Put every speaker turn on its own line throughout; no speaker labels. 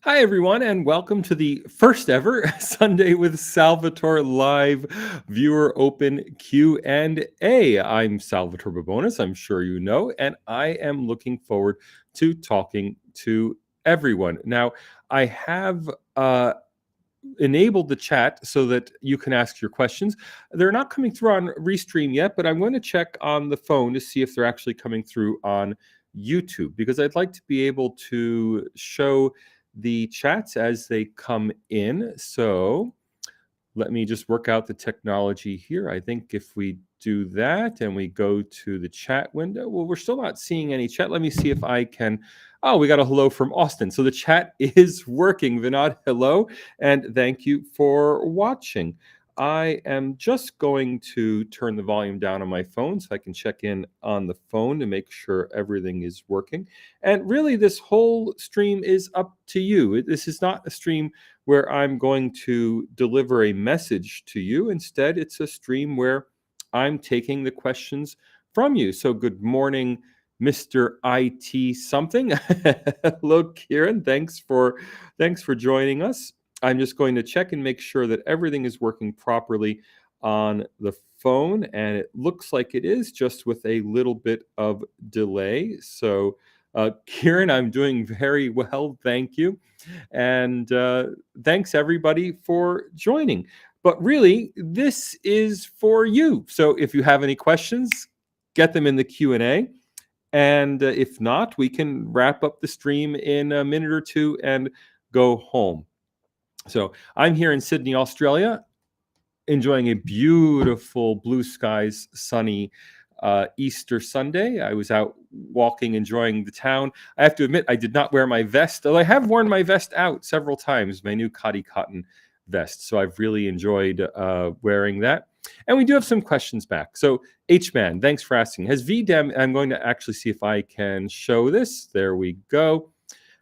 Hi, everyone, and welcome to the first ever Sunday with Salvatore live viewer open Q&A. I'm Salvatore Babonis, I'm sure you know, and I am looking forward to talking to everyone. Now, I have enabled the chat so that you can ask your questions. They're not coming through on Restream yet, but I'm going to check on the phone to see if they're actually coming through on YouTube, because I'd like to be able to show the chats as they come in. So let me just work out the technology here. I think if we do that and we go to the chat window, well, we're still not seeing any chat. Let me see if I can. Oh, we got a hello from Austin. So the chat is working. Vinod, hello, and thank you for watching. I am just going to turn the volume down on my phone so I can check in on the phone to make sure everything is working. And really, this whole stream is up to you. This is not a stream where I'm going to deliver a message to you. Instead, it's a stream where I'm taking the questions from you. So good morning, Mr. IT something. Hello, Kieran. Thanks for joining us. I'm just going to check and make sure that everything is working properly on the phone, and it looks like it is, just with a little bit of delay. So Kieran, I'm doing very well, thank you. And thanks everybody for joining. But really, this is for you. So if you have any questions, get them in the Q&A. And if not, we can wrap up the stream in a minute or two and go home. So I'm here in Sydney, Australia, enjoying a beautiful blue skies, sunny Easter Sunday. I was out walking, enjoying the town. I have to admit, I did not wear my vest, although I have worn my vest out several times, my new Khadi cotton vest. So I've really enjoyed wearing that. And we do have some questions back. So H-Man, thanks for asking. Has VDEM, I'm going to actually see if I can show this. There we go.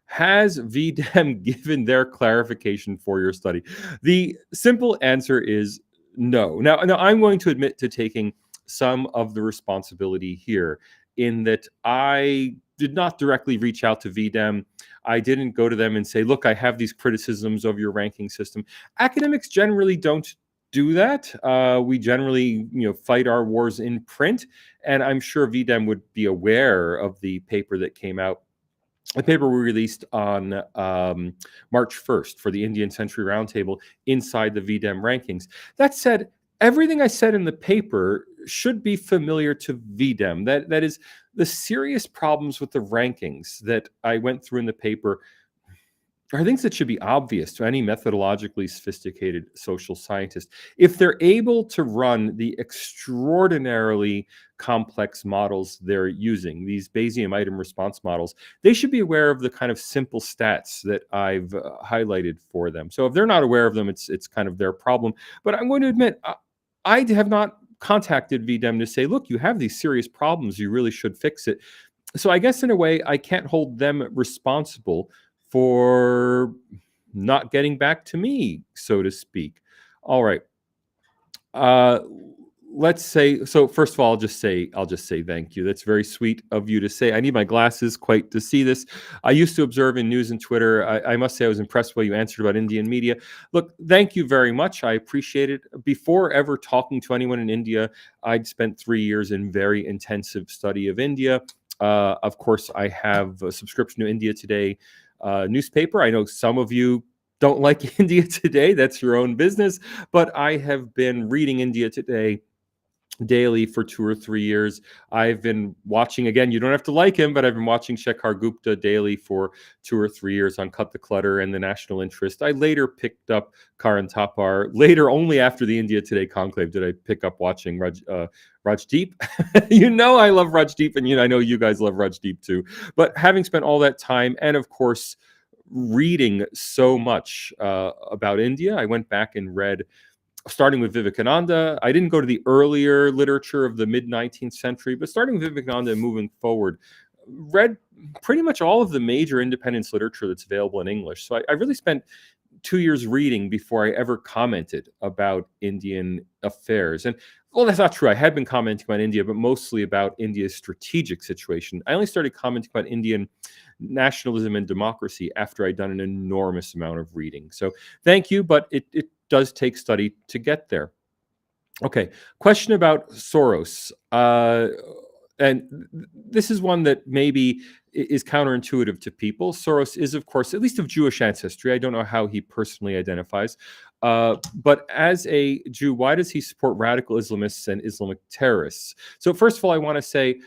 Has VDEM given their clarification for your study? The simple answer is no. Now I'm going to admit to taking some of the responsibility here, in that I did not directly reach out to VDEM. I didn't go to them and say, look, I have these criticisms of your ranking system. Academics generally don't do that. We generally, fight our wars in print, and I'm sure VDEM would be aware of the paper that came out. The paper we released on March 1st for the Indian Century Roundtable inside the VDEM rankings. That said, everything I said in the paper should be familiar to VDEM. That is, the serious problems with the rankings that I went through in the paper are things that should be obvious to any methodologically sophisticated social scientist. If they're able to run the extraordinarily complex models they're using, these Bayesian item response models, they should be aware of the kind of simple stats that I've highlighted for them. So if they're not aware of them, it's kind of their problem. But I'm going to admit, I have not contacted VDEM to say, look, you have these serious problems, you really should fix it. So I guess in a way, I can't hold them responsible for not getting back to me, so to speak. All right. Let's say, so first of all, I'll just say thank you. That's very sweet of you to say. I need my glasses quite to see this. I used to observe in news and Twitter. I must say I was impressed when you answered about Indian media. Look, thank you very much. I appreciate it. Before ever talking to anyone in India, I'd spent 3 years in very intensive study of India. Of course, I have a subscription to India Today newspaper. I know some of you don't like India Today. That's your own business. But I have been reading India Today daily for 2 or 3 years. I've been watching, again, you don't have to like him, but I've been watching Shekhar Gupta daily for 2 or 3 years on Cut the Clutter and The National Interest. I later picked up Karan Thapar. Later, only after the India Today conclave, did I pick up watching Rajdeep. I love Rajdeep, and I know you guys love Rajdeep too. But having spent all that time, and of course, reading so much about India, I went back and read, starting with Vivekananda. I didn't go to the earlier literature of the mid-19th century, but starting with Vivekananda and moving forward, read pretty much all of the major independence literature that's available in English. So I really spent 2 years reading before I ever commented about Indian affairs. And well, that's not true. I had been commenting about India, but mostly about India's strategic situation. I only started commenting about Indian nationalism and democracy after I'd done an enormous amount of reading. So thank you, but it does take study to get there. Okay, question about Soros. And this is one that maybe is counterintuitive to people. Soros is, of course, at least of Jewish ancestry. I don't know how he personally identifies. But as a Jew, why does he support radical Islamists and Islamic terrorists? So, first of all, I want to say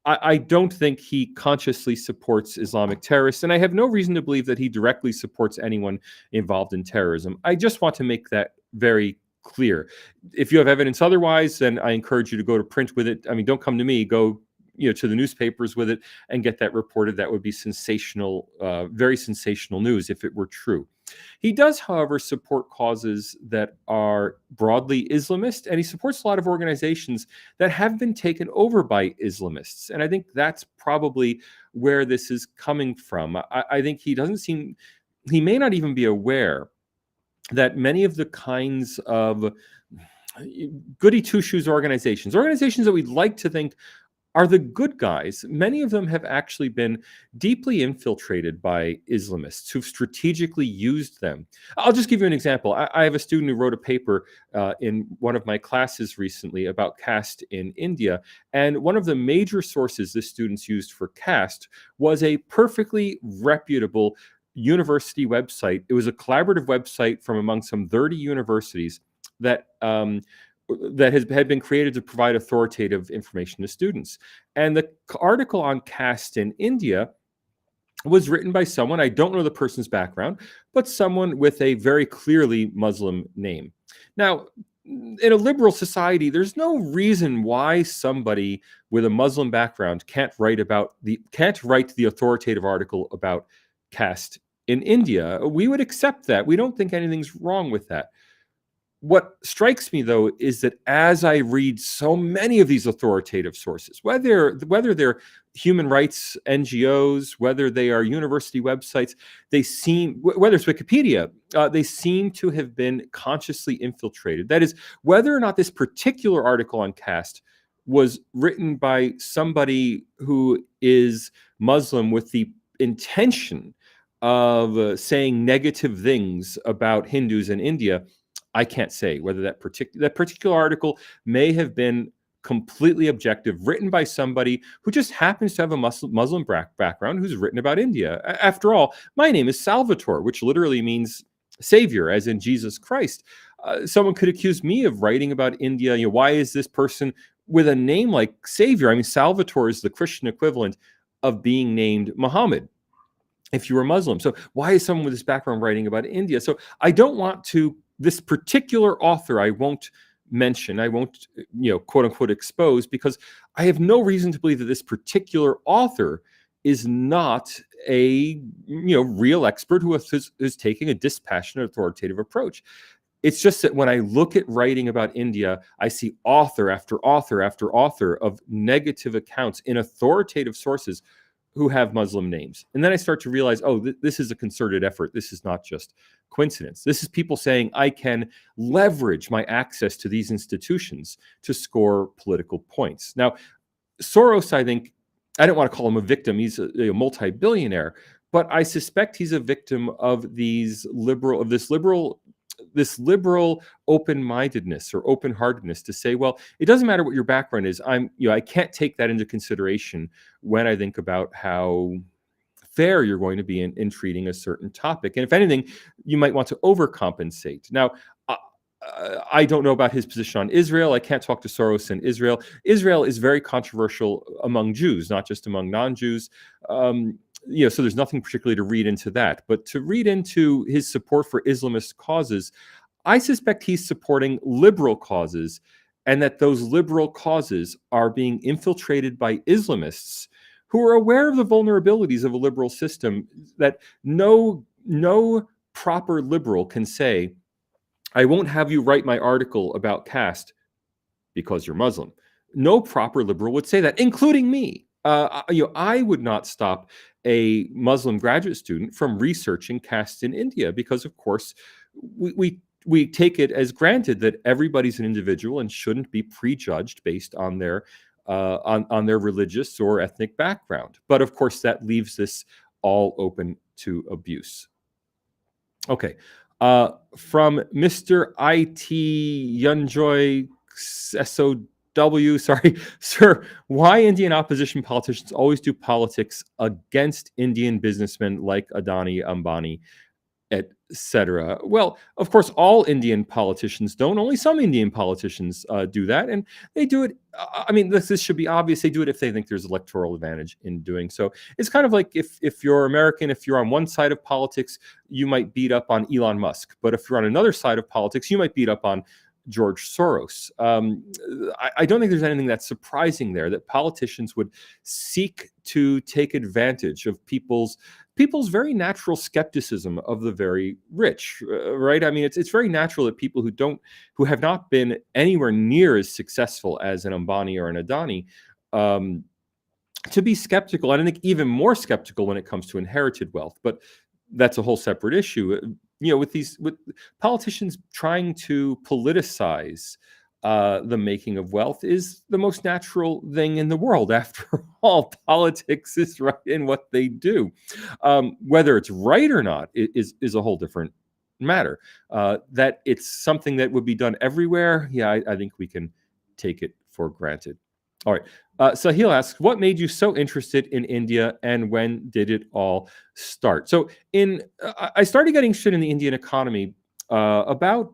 I don't think he consciously supports Islamic terrorists, and I have no reason to believe that he directly supports anyone involved in terrorism. I just want to make that very clear. If you have evidence otherwise, then I encourage you to go to print with it. I mean, don't come to me. Go, to the newspapers with it and get that reported. That would be sensational, very sensational news if it were true. He does, however, support causes that are broadly Islamist, and he supports a lot of organizations that have been taken over by Islamists. And I think that's probably where this is coming from. I think he may not even be aware that many of the kinds of goody two-shoes organizations that we'd like to think are the good guys, many of them have actually been deeply infiltrated by Islamists who've strategically used them. I'll just give you an example. I have a student who wrote a paper in one of my classes recently about caste in India, and one of the major sources the students used for caste was a perfectly reputable university website. It was a collaborative website from among some 30 universities that had been created to provide authoritative information to students. And the article on caste in India was written by someone, I don't know the person's background, but someone with a very clearly Muslim name. Now, in a liberal society, there's no reason why somebody with a Muslim background can't write the authoritative article about caste in India. We would accept that. We don't think anything's wrong with that. What strikes me, though, is that as I read so many of these authoritative sources, whether they're human rights NGOs, whether they are university websites, whether it's Wikipedia, they seem to have been consciously infiltrated. That is, whether or not this particular article on caste was written by somebody who is Muslim with the intention of saying negative things about Hindus in India, I can't say. Whether that particular article may have been completely objective, written by somebody who just happens to have a Muslim background, who's written about India. After all, my name is Salvatore, which literally means savior, as in Jesus Christ. Someone could accuse me of writing about India. Why is this person with a name like Savior? I mean, Salvatore is the Christian equivalent of being named Muhammad if you were Muslim. So why is someone with this background writing about India? So I don't want to. This particular author I won't mention, I won't, quote unquote, expose, because I have no reason to believe that this particular author is not a, real expert who is taking a dispassionate, authoritative approach. It's just that when I look at writing about India, I see author after author after author of negative accounts in authoritative sources who have Muslim names. And then I start to realize, this is a concerted effort. This is not just coincidence. This is people saying, I can leverage my access to these institutions to score political points. Now, Soros, I think, I don't want to call him a victim. He's a multi-billionaire, but I suspect he's a victim of this liberal open-mindedness or open-heartedness to say, well, it doesn't matter what your background is. I can't take that into consideration when I think about how fair you're going to be in treating a certain topic. And if anything, you might want to overcompensate. Now, I don't know about his position on Israel. I can't talk to Soros in Israel. Israel is very controversial among Jews, not just among non-Jews. So there's nothing particularly to read into that. But to read into his support for Islamist causes, I suspect he's supporting liberal causes, and that those liberal causes are being infiltrated by Islamists who are aware of the vulnerabilities of a liberal system, that no proper liberal can say, I won't have you write my article about caste because you're Muslim. No proper liberal would say that, including me. I would not stop a Muslim graduate student from researching caste in India because, of course, we take it as granted that everybody's an individual and shouldn't be prejudged based on their on their religious or ethnic background. But of course, that leaves this all open to abuse. Okay. From Mr. IT Yunjoy SOW, sorry, sir, why Indian opposition politicians always do politics against Indian businessmen like Adani, Ambani, etc. Well, of course, all Indian politicians don't. Only some Indian politicians do that, and they do it. I mean, this should be obvious. They do it if they think there's electoral advantage in doing so. It's kind of like if you're American, if you're on one side of politics, you might beat up on Elon Musk, but if you're on another side of politics, you might beat up on George Soros. I don't think there's anything that's surprising there that politicians would seek to take advantage of people's very natural skepticism of the very rich, right? I mean, it's very natural that people who have not been anywhere near as successful as an Ambani or an Adani, um, to be skeptical, and I think even more skeptical when it comes to inherited wealth. But that's a whole separate issue. With politicians trying to politicize the making of wealth is the most natural thing in the world. After all, politics is right in what they do. Whether it's right or not is a whole different matter. That it's something that would be done everywhere, yeah, I think we can take it for granted. All right. Sahil asks, what made you so interested in India and when did it all start? So I started getting interested in the Indian economy about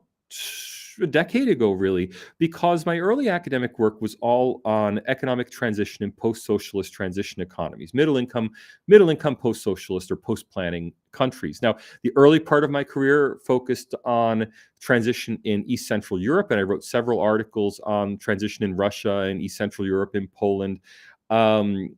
a decade ago, really, because my early academic work was all on economic transition in post-socialist transition economies, middle income post-socialist or post-planning countries. Now, the early part of my career focused on transition in East Central Europe, and I wrote several articles on transition in Russia and East Central Europe, in Poland. And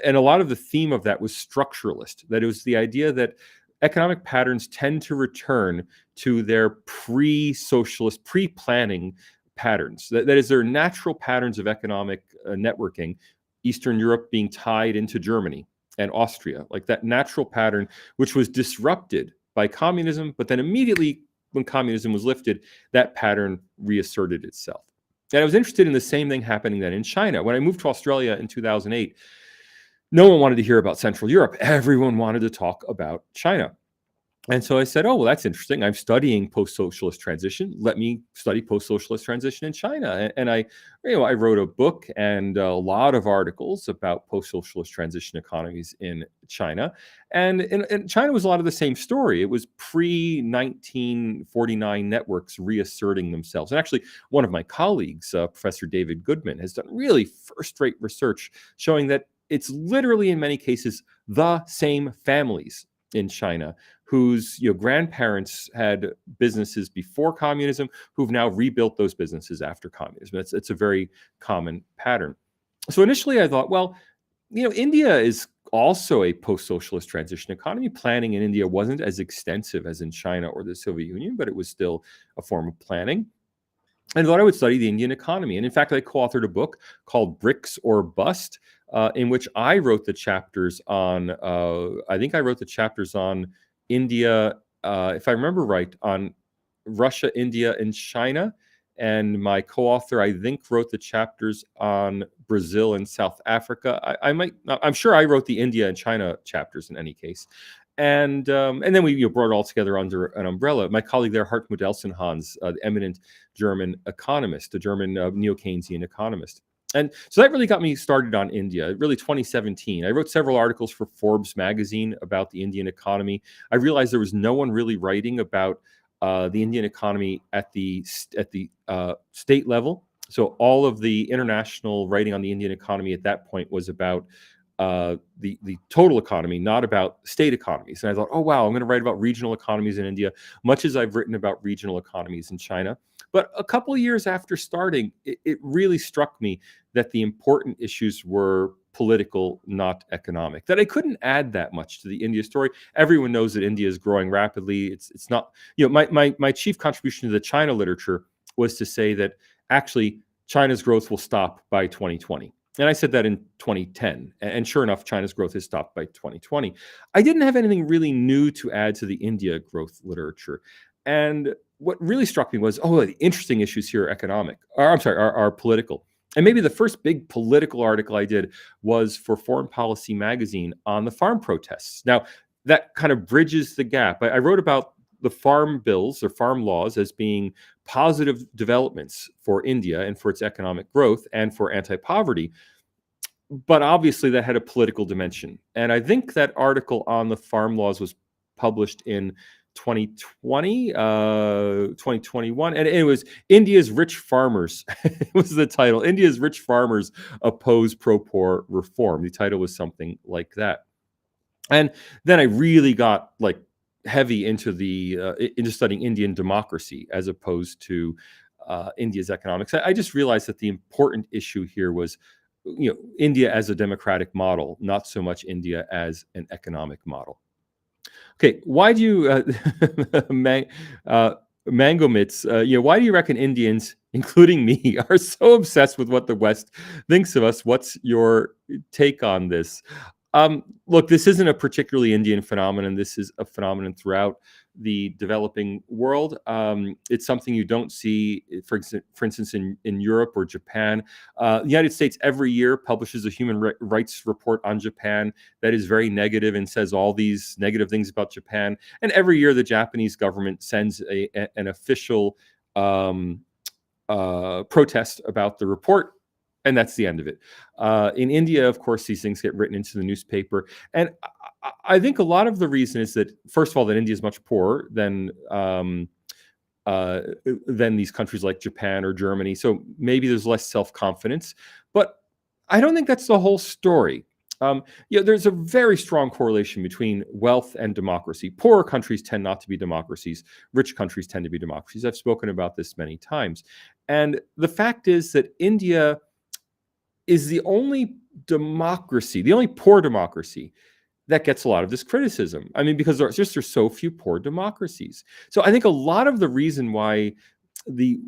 a lot of the theme of that was structuralist, that it was the idea that economic patterns tend to return to their pre-socialist, pre-planning patterns. That is, their natural patterns of economic networking, Eastern Europe being tied into Germany and Austria, like that natural pattern, which was disrupted by communism, but then immediately when communism was lifted, that pattern reasserted itself. And I was interested in the same thing happening then in China. When I moved to Australia in 2008, no one wanted to hear about Central Europe. Everyone wanted to talk about China. And so I said, oh, well, that's interesting. I'm studying post-socialist transition. Let me study post-socialist transition in China. And I wrote a book and a lot of articles about post-socialist transition economies in China. And China was a lot of the same story. It was pre-1949 networks reasserting themselves. And actually, one of my colleagues, Professor David Goodman, has done really first-rate research showing that it's literally, in many cases, the same families in China whose grandparents had businesses before communism who've now rebuilt those businesses after communism. It's a very common pattern. So initially I thought, well, India is also a post-socialist transition economy. Planning in India wasn't as extensive as in China or the Soviet Union, but it was still a form of planning. And I thought I would study the Indian economy. And in fact, I co-authored a book called Bricks or Bust, in which I wrote the chapters on, India, if I remember right, on Russia, India, and China. And my co-author, I think, wrote the chapters on Brazil and South Africa. I'm sure I wrote the India and China chapters in any case. And then we brought it all together under an umbrella. My colleague there, Hartmut Elsenhans, the eminent German economist, a German neo-Keynesian economist. And so that really got me started on India, really 2017. I wrote several articles for Forbes magazine about the Indian economy. I realized there was no one really writing about the Indian economy at the state level. So all of the international writing on the Indian economy at that point was about the total economy, not about state economies. And I thought, oh, wow, I'm going to write about regional economies in India, much as I've written about regional economies in China. But a couple of years after starting, it really struck me that the important issues were political, not economic, that I couldn't add that much to the India story. Everyone knows that India is growing rapidly. It's not, my chief contribution to the China literature was to say that actually China's growth will stop by 2020. And I said that in 2010. And sure enough, China's growth has stopped by 2020. I didn't have anything really new to add to the India growth literature. And what really struck me was, the interesting issues here are economic, or I'm sorry, are political. And maybe the first big political article I did was for Foreign Policy magazine on the farm protests. Now, that kind of bridges the gap. I wrote about the farm bills or farm laws as being positive developments for India and for its economic growth and for anti-poverty. But obviously, that had a political dimension. And I think that article on the farm laws was published in 2020, 2021. And it was India's Rich Farmers. Was the title. India's Rich Farmers Oppose Pro-Poor Reform. The title was something like that. And then I really got like heavy into into studying Indian democracy as opposed to India's economics. I just realized that the important issue here was, India as a democratic model, not so much India as an economic model. Okay, why do you, Mango Mitts, why do you reckon Indians, including me, are so obsessed with what the West thinks of us? What's your take on this? Look, this isn't a particularly Indian phenomenon. This is a phenomenon throughout the developing world. It's something you don't see, for instance, in Europe or Japan. The United States every year publishes a human rights report on Japan that is very negative and says all these negative things about Japan. And every year, the Japanese government sends an official protest about the report. And that's the end of it. In India, of course, these things get written into the newspaper. And I think a lot of the reason is that, first of all, that India is much poorer than these countries like Japan or Germany. So maybe there's less self-confidence. But I don't think that's the whole story. There's a very strong correlation between wealth and democracy. Poorer countries tend not to be democracies. Rich countries tend to be democracies. I've spoken about this many times. And the fact is that India is the only democracy, the only poor democracy that gets a lot of this criticism. I mean, because there's so few poor democracies. So I think a lot of the reason why the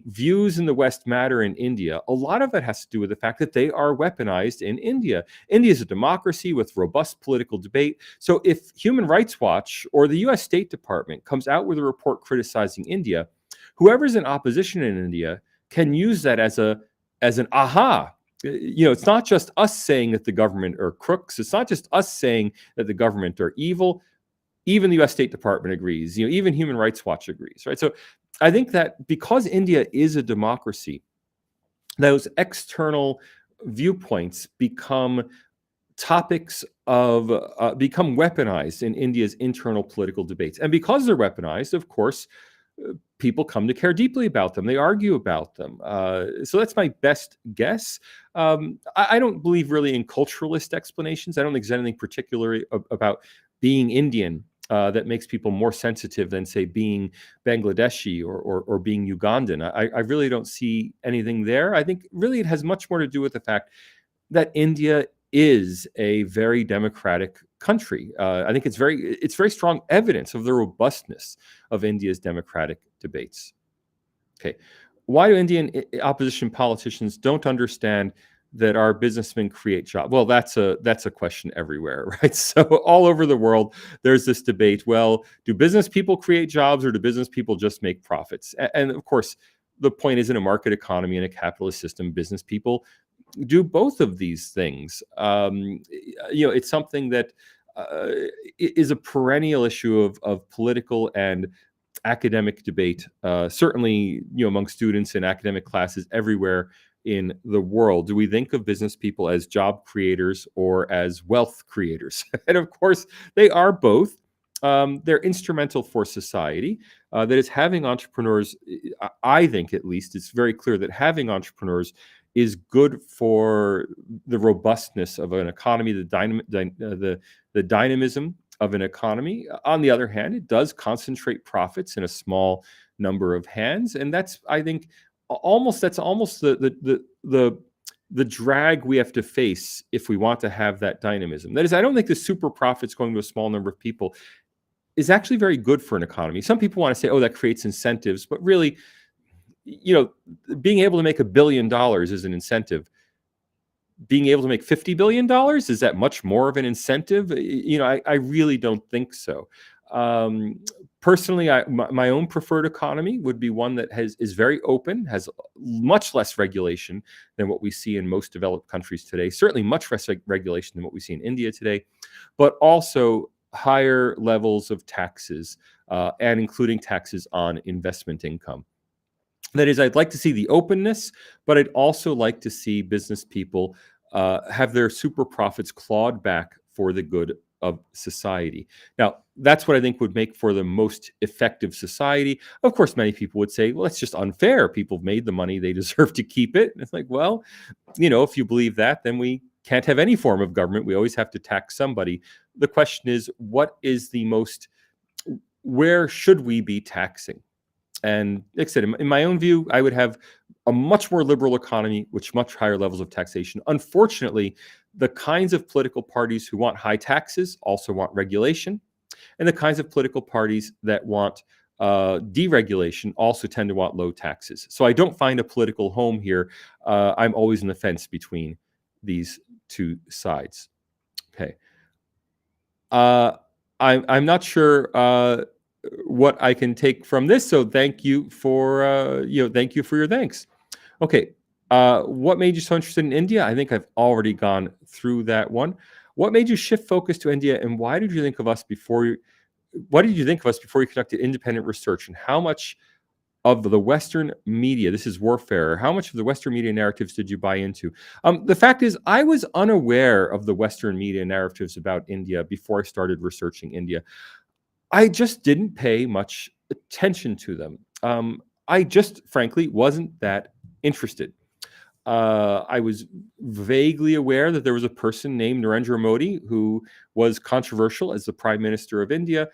views in the West matter in India, a lot of it has to do with the fact that they are weaponized in India. India is a democracy with robust political debate. So if Human Rights Watch or the US State Department comes out with a report criticizing India, whoever's in opposition in India can use that as an aha. It's not just us saying that the government are crooks. It's not just us saying that the government are evil. Even the US State Department agrees. Even Human Rights Watch agrees, right? So I think that because India is a democracy, those external viewpoints become topics become weaponized in India's internal political debates. And because they're weaponized, of course, people come to care deeply about them. They argue about them. So that's my best guess. I don't believe really in culturalist explanations. I don't think there's anything particular about being Indian that makes people more sensitive than, say, being Bangladeshi or being Ugandan. I really don't see anything there. I think really it has much more to do with the fact that India is a very democratic country. I think it's very strong evidence of the robustness of India's democratic debates. Okay, why do Indian opposition politicians don't understand that our businessmen create jobs? Well, that's a question everywhere, right? So all over the world, there's this debate. Well, do business people create jobs or do business people just make profits? And of course, the point is, in a market economy, in a capitalist system, business people do both of these things. It's something that is a perennial issue of political and academic debate, certainly among students in academic classes everywhere in the world. Do we think of business people as job creators or as wealth creators? And of course, they are both. They're instrumental for society. That is, having entrepreneurs, I think at least, it's very clear that having entrepreneurs is good for the robustness of an economy, the dynamism of an economy. On the other hand, it does concentrate profits in a small number of hands, and that's almost the drag we have to face if we want to have that dynamism. That is, I don't think the super profits going to a small number of people is actually very good for an economy. Some people want to say, oh, that creates incentives, but really, being able to make $1 billion is an incentive. Being able to make $50 billion, is that much more of an incentive? I really don't think so. Personally, my own preferred economy would be one that is very open, has much less regulation than what we see in most developed countries today, certainly much less regulation than what we see in India today, but also higher levels of taxes, and including taxes on investment income. That is, I'd like to see the openness, but I'd also like to see business people have their super profits clawed back for the good of society. Now, that's what I think would make for the most effective society. Of course, many people would say, well, it's just unfair. People have made the money, they deserve to keep it. And it's like, well, if you believe that, then we can't have any form of government. We always have to tax somebody. The question is, where should we be taxing? And like I said, in my own view, I would have a much more liberal economy with much higher levels of taxation. Unfortunately, the kinds of political parties who want high taxes also want regulation, and the kinds of political parties that want deregulation also tend to want low taxes. So I don't find a political home here. I'm always on the fence between these two sides. Okay. I'm not sure what I can take from this. So thank you for your thanks. Okay. What made you so interested in India? I think I've already gone through that one. What made you shift focus to India, and why did you think of us before you conducted independent research, and how much of the Western media, this is warfare, how much of the Western media narratives did you buy into? The fact is, I was unaware of the Western media narratives about India before I started researching India. I just didn't pay much attention to them. I just, frankly, wasn't that interested. I was vaguely aware that there was a person named Narendra Modi who was controversial as the Prime Minister of India.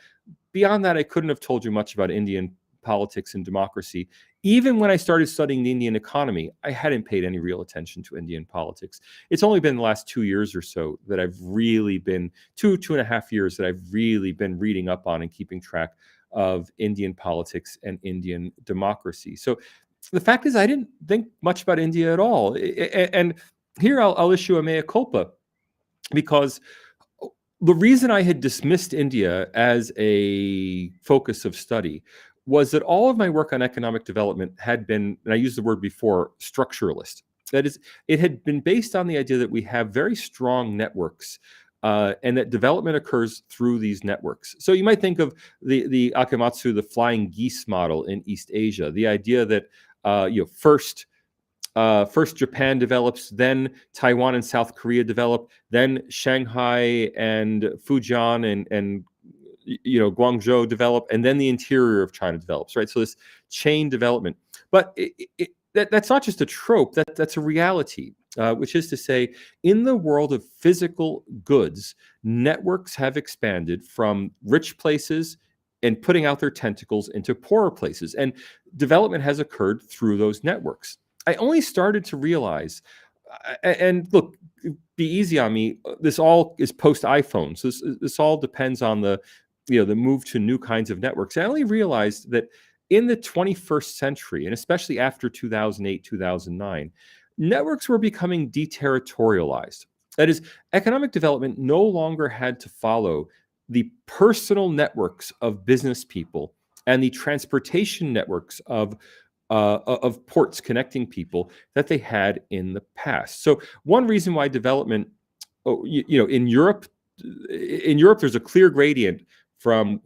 Beyond that, I couldn't have told you much about Indian politics and democracy. Even when I started studying the Indian economy, I hadn't paid any real attention to Indian politics. It's only been the last 2 years or so that I've really been, 2.5 years that I've really been reading up on and keeping track of Indian politics and Indian democracy. So the fact is, I didn't think much about India at all. And here I'll issue a mea culpa, because the reason I had dismissed India as a focus of study was that all of my work on economic development had been, and I used the word before, structuralist. That is, it had been based on the idea that we have very strong networks, and that development occurs through these networks. So you might think of the Akamatsu, the flying geese model in East Asia, the idea that first Japan develops, then Taiwan and South Korea develop, then Shanghai and Fujian and Guangzhou develop, and then the interior of China develops, right? So this chain development. But that's not just a trope, that's a reality, which is to say, in the world of physical goods, networks have expanded from rich places and putting out their tentacles into poorer places. And development has occurred through those networks. I only started to realize, and look, be easy on me, this all is post-iPhone. So this all depends on the move to new kinds of networks. I only realized that in the 21st century, and especially after 2008, 2009, networks were becoming deterritorialized. That is, economic development no longer had to follow the personal networks of business people and the transportation networks of ports connecting people that they had in the past. So one reason why development, in Europe, there's a clear gradient from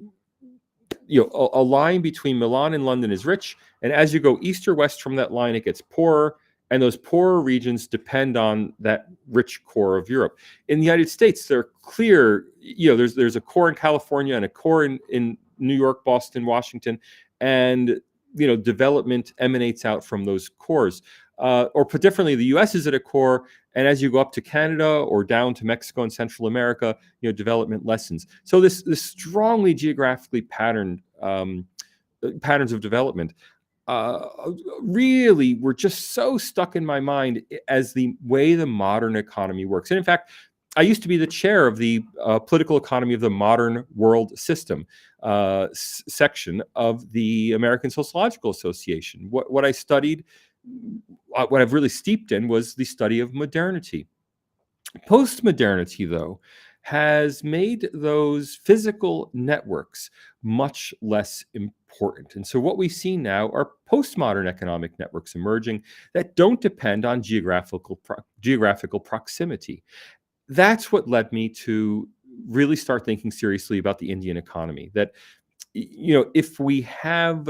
a line between Milan and London is rich, and as you go east or west from that line, it gets poorer, and those poorer regions depend on that rich core of Europe. In the United States, they're clear. There's a core in California and a core in New York, Boston, Washington, and development emanates out from those cores. Or put differently, the U.S. is at a core, and as you go up to Canada or down to Mexico and Central America, development lessens. So this strongly geographically patterned patterns of development really were just so stuck in my mind as the way the modern economy works. And in fact, I used to be the chair of the political economy of the modern world system section of the American Sociological Association. What I studied, what I've really steeped in, was the study of modernity. Post-modernity, though, has made those physical networks much less important. And so what we see now are postmodern economic networks emerging that don't depend on geographical proximity. That's what led me to really start thinking seriously about the Indian economy. That if we have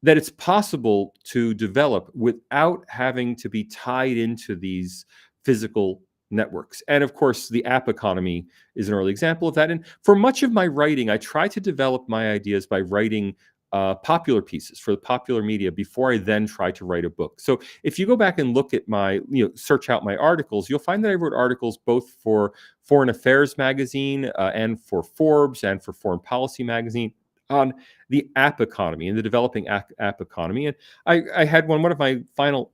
that it's possible to develop without having to be tied into these physical networks. And of course, the app economy is an early example of that. And for much of my writing, I try to develop my ideas by writing popular pieces for the popular media before I then try to write a book. So if you go back and look at my, search out my articles, you'll find that I wrote articles both for Foreign Affairs magazine and for Forbes and for Foreign Policy magazine on the app economy and the developing app economy. And I had one of my final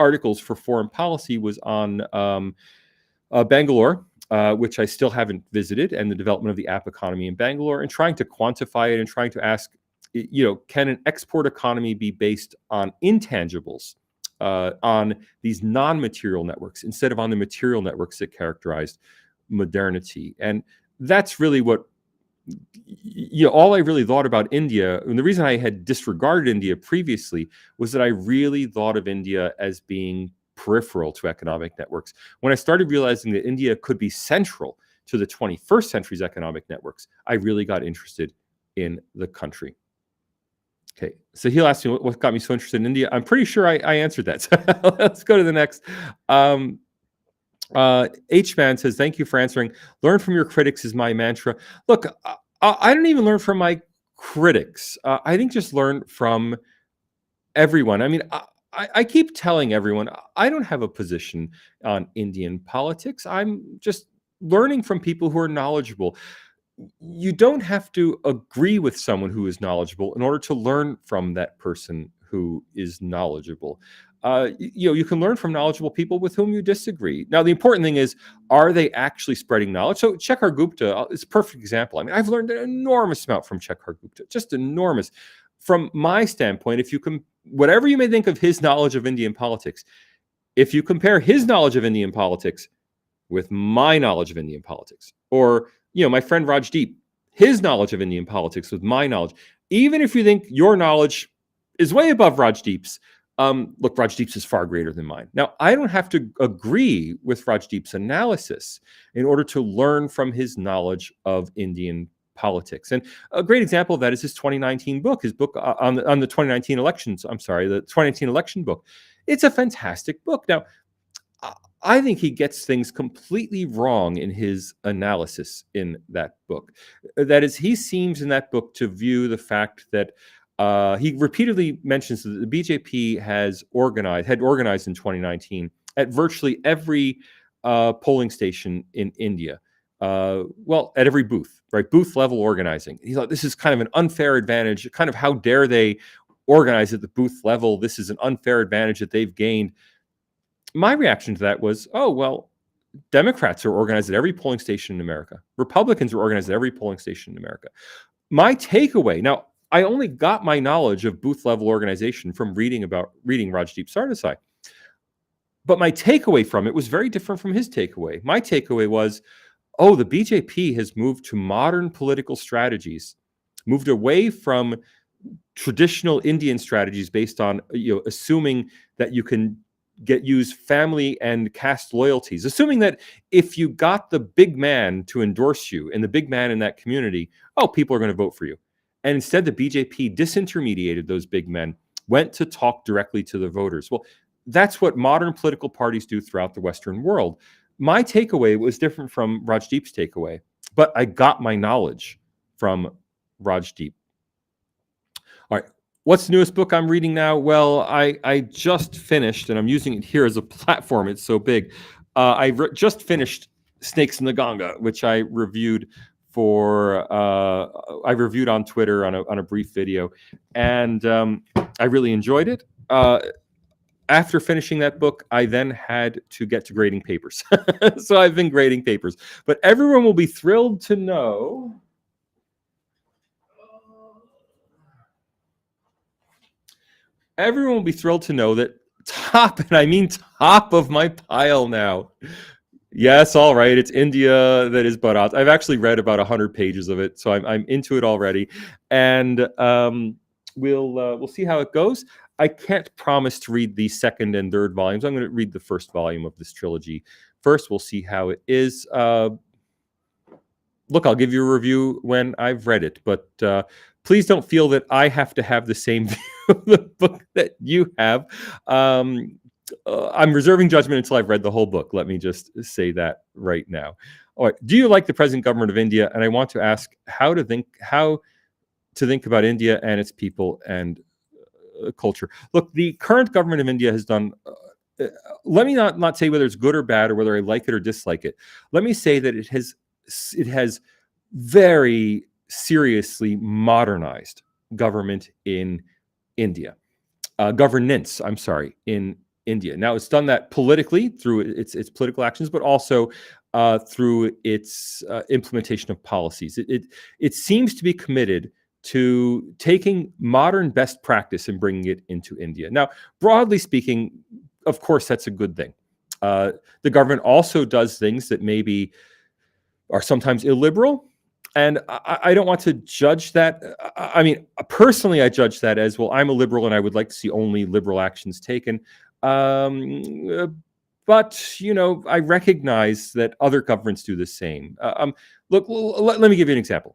articles for Foreign Policy was on Bangalore, which I still haven't visited, and the development of the app economy in Bangalore, and trying to quantify it and trying to ask, can an export economy be based on intangibles, on these non-material networks instead of on the material networks that characterized modernity? And that's really what, all I really thought about India, and the reason I had disregarded India previously was that I really thought of India as being peripheral to economic networks. When I started realizing that India could be central to the 21st century's economic networks, I really got interested in the country. Okay, so he'll ask me what got me so interested in India. I'm pretty sure I answered that. So let's go to the next. H-Man says, thank you for answering. Learn from your critics is my mantra. Look, I don't even learn from my critics. I think just learn from everyone. I mean, I keep telling everyone, I don't have a position on Indian politics. I'm just learning from people who are knowledgeable. You don't have to agree with someone who is knowledgeable in order to learn from that person who is knowledgeable. You can learn from knowledgeable people with whom you disagree. Now, the important thing is, are they actually spreading knowledge? So Shekhar Gupta is a perfect example. I mean, I've learned an enormous amount from Shekhar Gupta, just enormous. From my standpoint, if you can, whatever you may think of his knowledge of Indian politics, if you compare his knowledge of Indian politics with my knowledge of Indian politics, or my friend Rajdeep, his knowledge of Indian politics with my knowledge, even if you think your knowledge is way above Rajdeep's, look, Rajdeep's is far greater than mine. Now, I don't have to agree with Rajdeep's analysis in order to learn from his knowledge of Indian politics. And a great example of that is his 2019 book, his book on the 2019 elections. I'm sorry, the 2019 election book. It's a fantastic book. Now, I think he gets things completely wrong in his analysis in that book. That is, he seems in that book to view the fact that he repeatedly mentions that the BJP had organized in 2019 at virtually every polling station in India. At every booth, right? Booth level organizing. He thought this is kind of an unfair advantage. Kind of how dare they organize at the booth level? This is an unfair advantage that they've gained. My reaction to that was, oh, well, Democrats are organized at every polling station in America. Republicans are organized at every polling station in America. My takeaway, now, I only got my knowledge of booth level organization from reading Rajdeep Sardesai. But my takeaway from it was very different from his takeaway. My takeaway was, oh, the BJP has moved to modern political strategies, moved away from traditional Indian strategies based on assuming that you can use family and caste loyalties, assuming that if you got the big man to endorse you and the big man in that community, people are going to vote for you. And instead, the BJP disintermediated those big men, went to talk directly to the voters. Well, that's what modern political parties do throughout the Western world. My takeaway was different from Rajdeep's takeaway, but I got my knowledge from Rajdeep. All right. What's the newest book I'm reading now? Well, I just finished, and I'm using it here as a platform. It's so big. I just finished Snakes in the Ganga, which I reviewed on Twitter on a brief video, and I really enjoyed it. After finishing that book, I then had to get to grading papers. So I've been grading papers. But everyone will be thrilled to know. Everyone will be thrilled to know that top, and I mean top of my pile now, Yes, all right. It's India that is butt odds. I've actually read about 100 pages of it, so I'm into it already, and we'll see how it goes. I can't promise to read the second and third volumes. I'm going to read the first volume of this trilogy first. We'll see how it is. Look, I'll give you a review when I've read it, but please don't feel that I have to have the same view of the book that you have. I'm reserving judgment until I've read the whole book. Let me just say that right now. All right. Do you like the present government of India? And I want to ask how to think about India and its people and culture. Look, the current government of India has done. Let me not say whether it's good or bad or whether I like it or dislike it. Let me say that it has very seriously modernized government in India. Governance, I'm sorry, in India. Now, it's done that politically through its political actions, but also through its implementation of policies. It seems to be committed to taking modern best practice and bringing it into India. Now, broadly speaking, of course, that's a good thing. The government also does things that maybe are sometimes illiberal. And I don't want to judge that. I mean, personally, I judge that as, well, I'm a liberal and I would like to see only liberal actions taken. But, I recognize that other governments do the same. Look, let me give you an example.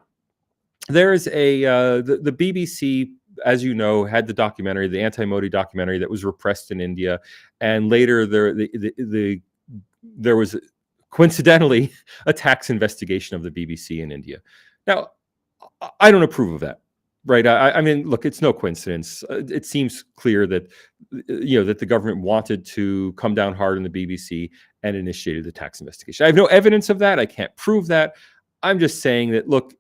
There is the BBC, as you know, had the documentary, the anti-Modi documentary that was repressed in India. And later there was coincidentally a tax investigation of the BBC in India. Now, I don't approve of that, right? I mean, look, it's no coincidence. It seems clear that that the government wanted to come down hard on the BBC and initiated the tax investigation. I have no evidence of that. I can't prove that. I'm just saying that, look,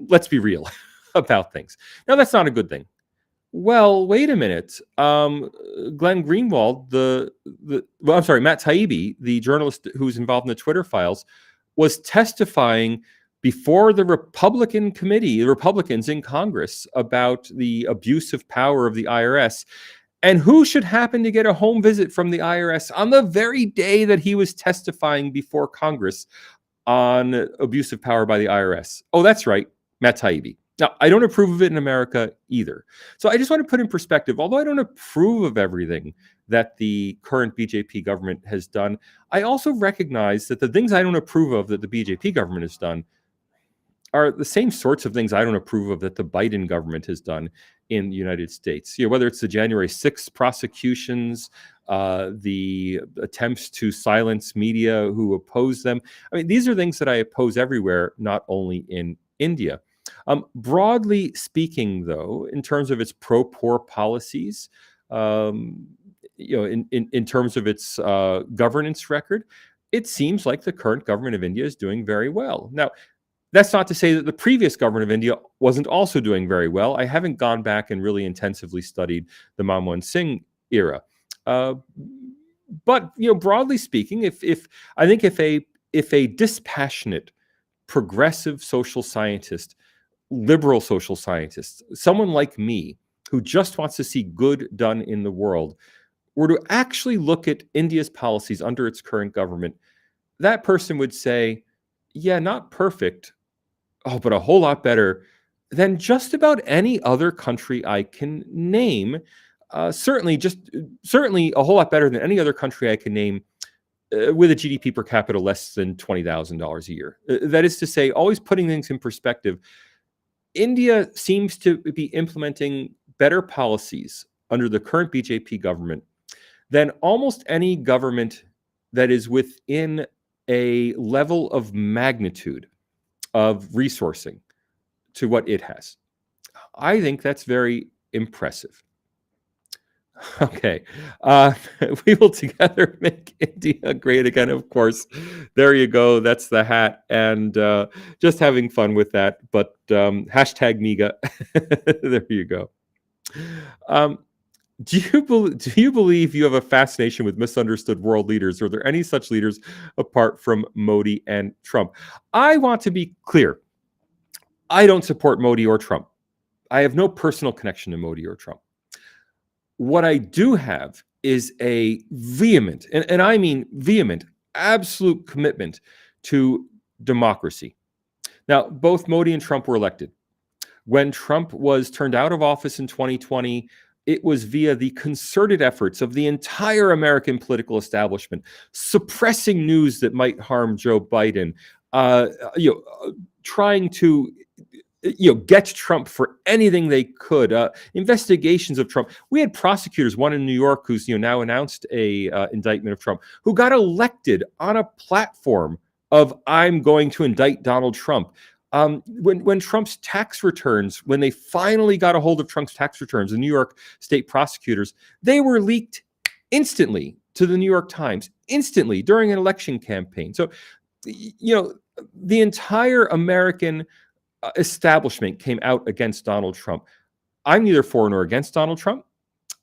let's be real about things. Now, that's not a good thing. Well, wait a minute. Glenn Greenwald, Matt Taibbi, the journalist who's involved in the Twitter files, was testifying before the Republican committee, the Republicans in Congress, about the abuse of power of the IRS. And who should happen to get a home visit from the IRS on the very day that he was testifying before Congress on abuse of power by the IRS? Oh, that's right, Matt Taibbi. Now, I don't approve of it in America either. So I just want to put in perspective, although I don't approve of everything that the current BJP government has done, I also recognize that the things I don't approve of that the BJP government has done are the same sorts of things I don't approve of that the Biden government has done in the United States. Whether it's the January 6th prosecutions, the attempts to silence media who oppose them. I mean, these are things that I oppose everywhere, not only in India. Broadly speaking, though, in terms of its pro-poor policies, in terms of its governance record, it seems like the current government of India is doing very well. Now, that's not to say that the previous government of India wasn't also doing very well. I haven't gone back and really intensively studied the Manmohan Singh era. But broadly speaking, if a dispassionate, progressive social scientist, liberal social scientist, someone like me who just wants to see good done in the world, were to actually look at India's policies under its current government, that person would say, yeah, not perfect, but a whole lot better than just about any other country I can name. Certainly a whole lot better than any other country I can name with a GDP per capita less than $20,000 a year. That is to say, always putting things in perspective, India seems to be implementing better policies under the current BJP government than almost any government that is within a level of magnitude of resourcing to what it has. I think that's very impressive. Okay. We will together make India great again, of course. There you go. That's the hat. And just having fun with that. But hashtag MEGA. There you go. Do you believe you have a fascination with misunderstood world leaders? Are there any such leaders apart from Modi and Trump? I want to be clear. I don't support Modi or Trump. I have no personal connection to Modi or Trump. What I do have is a vehement, and I mean vehement, absolute commitment to democracy. Now, both Modi and Trump were elected. When Trump was turned out of office in 2020, it was via the concerted efforts of the entire American political establishment, suppressing news that might harm Joe Biden, uh, you know, trying to get Trump for anything they could. Investigations of Trump. We had prosecutors, one in New York, who's now announced a indictment of Trump, who got elected on a platform of "I'm going to indict Donald Trump." When Trump's tax returns, when they finally got a hold of Trump's tax returns, the New York state prosecutors, they were leaked instantly to the New York Times, instantly during an election campaign. So, the entire American establishment came out against Donald Trump. I'm neither for nor against Donald Trump,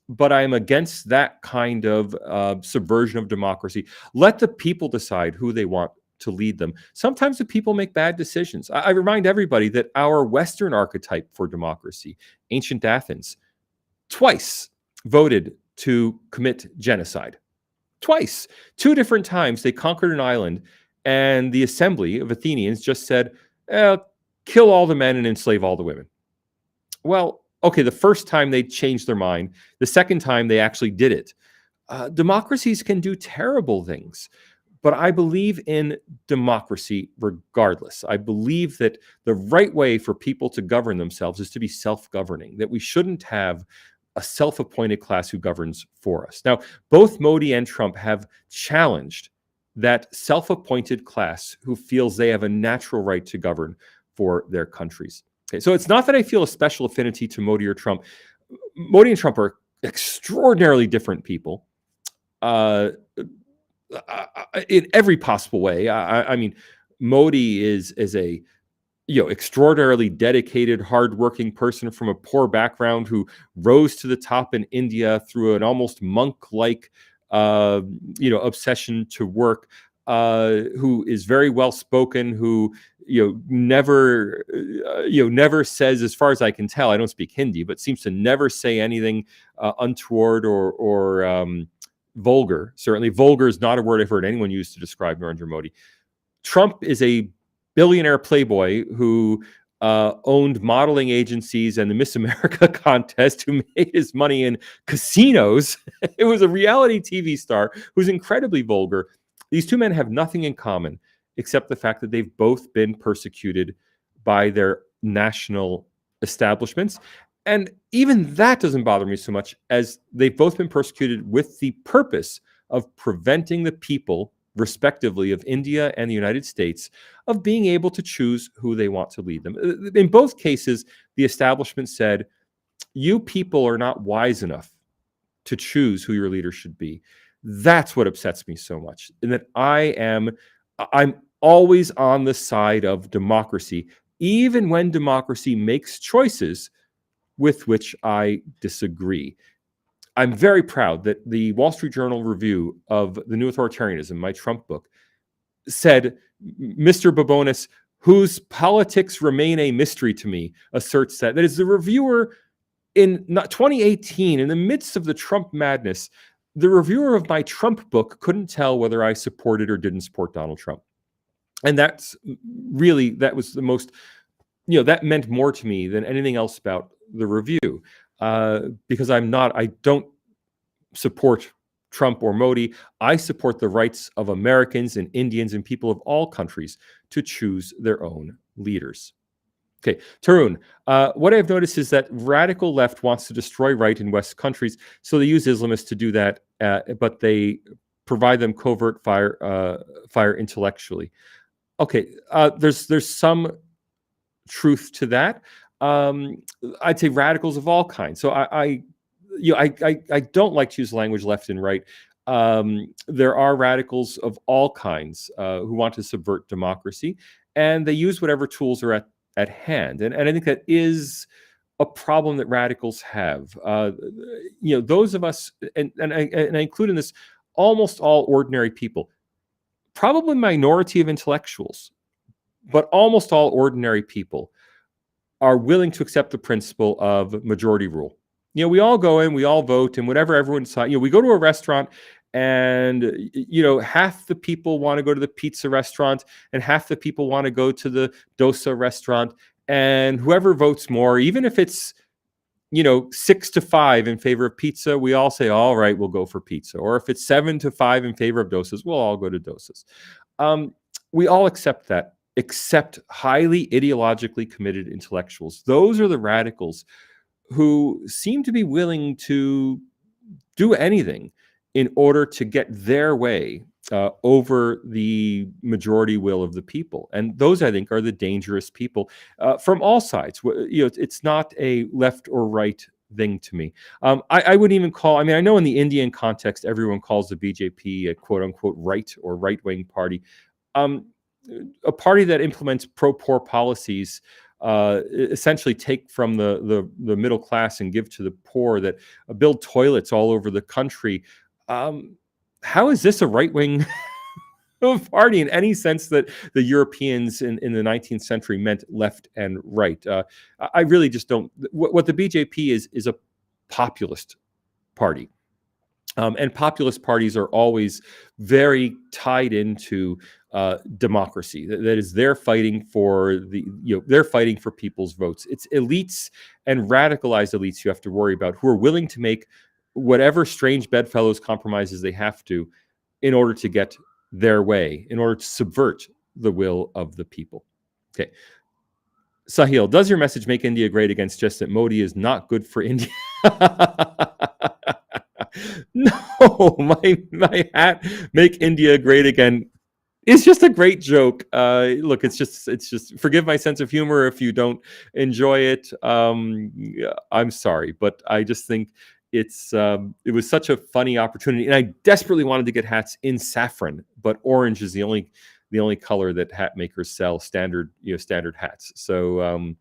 but I am against that kind of subversion of democracy. Let the people decide who they want to lead them. Sometimes the people make bad decisions. I remind everybody that our Western archetype for democracy, ancient Athens, twice voted to commit genocide. Twice. Two different times they conquered an island, and the assembly of Athenians just said, kill all the men and enslave all the women. Well, okay, the first time they changed their mind. The second time they actually did it. Democracies can do terrible things, but I believe in democracy regardless. I believe that the right way for people to govern themselves is to be self-governing, that we shouldn't have a self-appointed class who governs for us. Now, both Modi and Trump have challenged that self-appointed class who feels they have a natural right to govern for their countries. Okay, so it's not that I feel a special affinity to Modi or Trump. Modi and Trump are extraordinarily different people in every possible way. I mean, Modi is a extraordinarily dedicated, hardworking person from a poor background who rose to the top in India through an almost monk-like obsession to work. Who is very well spoken, who never says, as far as I can tell, I don't speak Hindi, but seems to never say anything untoward or vulgar. Certainly, vulgar is not a word I've heard anyone use to describe Narendra Modi. Trump is a billionaire playboy who owned modeling agencies and the Miss America contest, who made his money in casinos. It was a reality TV star who's incredibly vulgar. These two men have nothing in common except the fact that they've both been persecuted by their national establishments. And even that doesn't bother me so much, as they've both been persecuted with the purpose of preventing the people, respectively, of India and the United States, of being able to choose who they want to lead them. In both cases, the establishment said, you people are not wise enough to choose who your leader should be. That's what upsets me so much, in that I'm always on the side of democracy, even when democracy makes choices with which I disagree. I'm very proud that the Wall Street Journal review of The New Authoritarianism, my Trump book, said, Mr. Babonis, whose politics remain a mystery to me, asserts that is the reviewer in 2018, in the midst of the Trump madness. The reviewer of my Trump book couldn't tell whether I supported or didn't support Donald Trump. And that was the most, that meant more to me than anything else about the review, because I don't support Trump or Modi. I support the rights of Americans and Indians and people of all countries to choose their own leaders. Okay, Tarun, what I've noticed is that radical left wants to destroy right in West countries, so they use Islamists to do that, but they provide them covert fire intellectually. Okay, there's some truth to that. I'd say radicals of all kinds. So I don't like to use language left and right. There are radicals of all kinds who want to subvert democracy, and they use whatever tools are at hand. And I think that is a problem that radicals have. Those of us, and I include in this almost all ordinary people, probably minority of intellectuals, but almost all ordinary people are willing to accept the principle of majority rule. We all go in, we all vote, and whatever everyone decides. We go to a restaurant, and half the people want to go to the pizza restaurant and half the people want to go to the dosa restaurant, and whoever votes more, even if it's 6-5 in favor of pizza, we all say, all right, we'll go for pizza. Or if it's 7-5 in favor of dosas, we'll all go to dosas. We all accept that, except highly ideologically committed intellectuals. Those are the radicals who seem to be willing to do anything in order to get their way over the majority will of the people. And those, I think, are the dangerous people from all sides. It's not a left or right thing to me. I wouldn't even call, I know in the Indian context, everyone calls the BJP a quote unquote right or right-wing party. A party that implements pro-poor policies, essentially take from the middle class and give to the poor, that build toilets all over the country. How is this a right-wing party in any sense that the Europeans in the 19th century meant left and right? I really just don't. What the BJP is a populist party. And populist parties are always very tied into democracy. That is, they're fighting for they're fighting for people's votes. It's elites and radicalized elites you have to worry about, who are willing to make whatever strange bedfellows compromises they have to in order to get their way, in order to subvert the will of the people. Okay. Sahil, does your message make India great again? Suggests that Modi is not good for India. No, my hat, make India great again, is just a great joke. Look, it's just forgive my sense of humor if you don't enjoy it. I'm sorry, but I just think it was such a funny opportunity, and I desperately wanted to get hats in saffron, but orange is the only color that hat makers sell, standard hats. So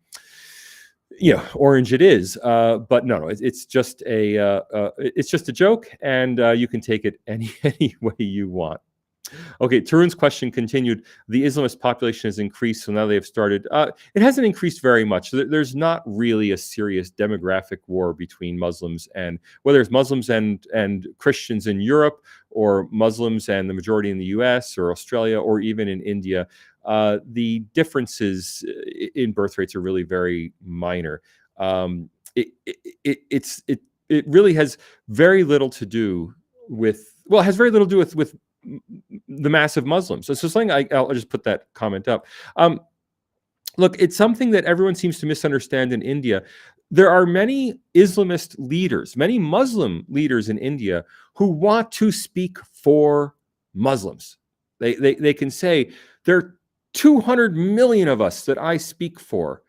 orange it is, but no, it's just a joke, and you can take it any way you want. Okay, Tarun's question continued. The Islamist population has increased, so now they have started. It hasn't increased very much. There's not really a serious demographic war between Muslims, and whether it's Muslims and Christians in Europe, or Muslims and the majority in the US or Australia, or even in India. The differences in birth rates are really very minor. It really has very little to do with, well, it has very little to do with the massive Muslims. So something I'll just put that comment up. Look, it's something that everyone seems to misunderstand in India. There are many Islamist leaders, many Muslim leaders in India who want to speak for Muslims. They can say, there are 200 million of us that I speak for,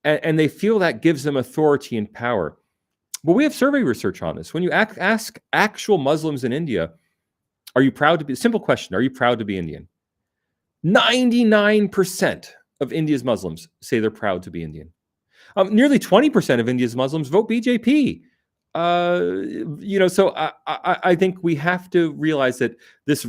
and they feel that gives them authority and power. But we have survey research on this. When you ask actual Muslims in India, are you proud to be, simple question, are you proud to be Indian? 99% of India's Muslims say they're proud to be Indian. Nearly 20% of India's Muslims vote BJP. So I think we have to realize that this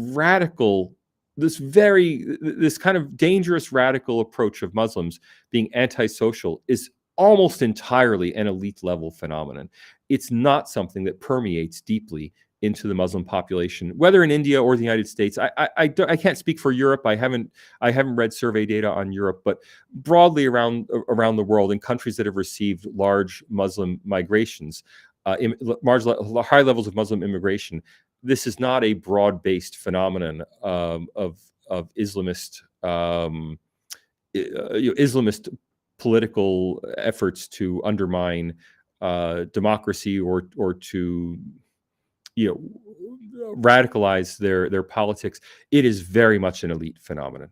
kind of dangerous radical approach of Muslims being antisocial is almost entirely an elite level phenomenon. It's not something that permeates deeply into the Muslim population, whether in India or the United States. I can't speak for Europe. I haven't read survey data on Europe, but broadly around the world, in countries that have received large Muslim migrations, high levels of Muslim immigration, this is not a broad-based phenomenon of Islamist Islamist political efforts to undermine democracy or to radicalize their politics. It is very much an elite phenomenon.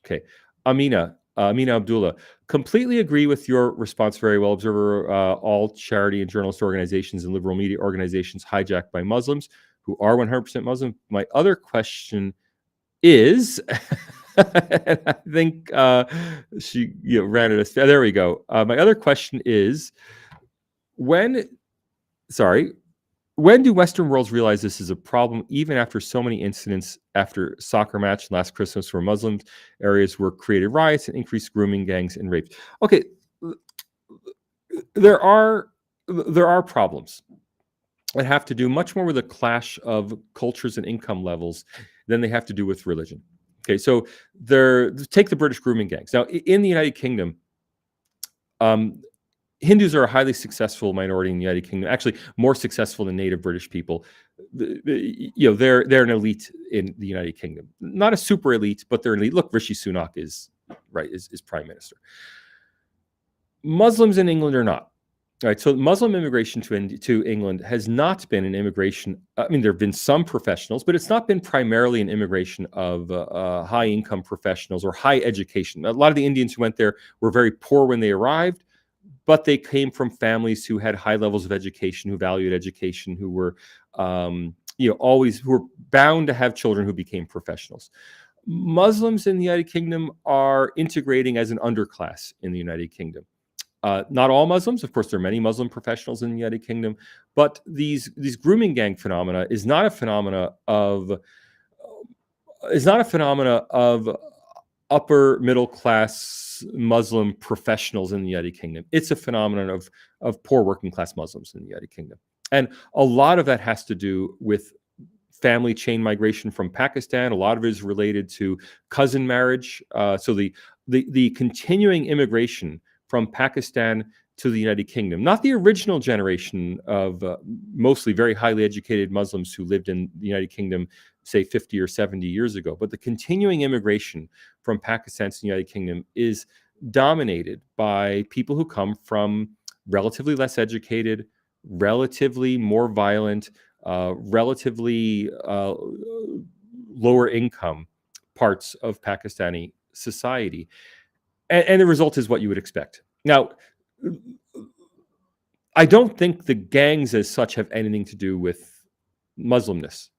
Okay, Amina Abdullah, completely agree with your response. Very well, observer. All charity and journalist organizations and liberal media organizations hijacked by Muslims who are 100% Muslim. My other question is, I think she ran it. There we go. My other question is, when do Western worlds realize this is a problem, even after so many incidents after soccer match last Christmas where Muslim areas were created riots and increased grooming gangs and rapes? Okay, there are problems. that have to do much more with a clash of cultures and income levels than they have to do with religion. Okay, so take the British grooming gangs. Now, in the United Kingdom, um, Hindus are a highly successful minority in the United Kingdom, actually more successful than native British people. They're an elite in the United Kingdom. Not a super elite, but they're an elite. Look, Rishi Sunak is prime minister. Muslims in England are not. All right, so Muslim immigration to England has not been an immigration. I mean, there have been some professionals, but it's not been primarily an immigration of high-income professionals or high education. A lot of the Indians who went there were very poor when they arrived, but they came from families who had high levels of education, who valued education, who were, who were bound to have children who became professionals. Muslims in the United Kingdom are integrating as an underclass in the United Kingdom. Not all Muslims, of course, there are many Muslim professionals in the United Kingdom, but these grooming gang phenomena is not a phenomena of upper middle class Muslim professionals in the United Kingdom. It's a phenomenon of poor working class Muslims in the United Kingdom, and a lot of that has to do with family chain migration from Pakistan. A lot of it is related to cousin marriage. So the continuing immigration from Pakistan to the United Kingdom, not the original generation of mostly very highly educated Muslims who lived in the United Kingdom, say 50 or 70 years ago, but the continuing immigration from Pakistan to the United Kingdom is dominated by people who come from relatively less educated, relatively more violent, relatively lower income parts of Pakistani society. And the result is what you would expect. Now, I don't think the gangs as such have anything to do with Muslimness.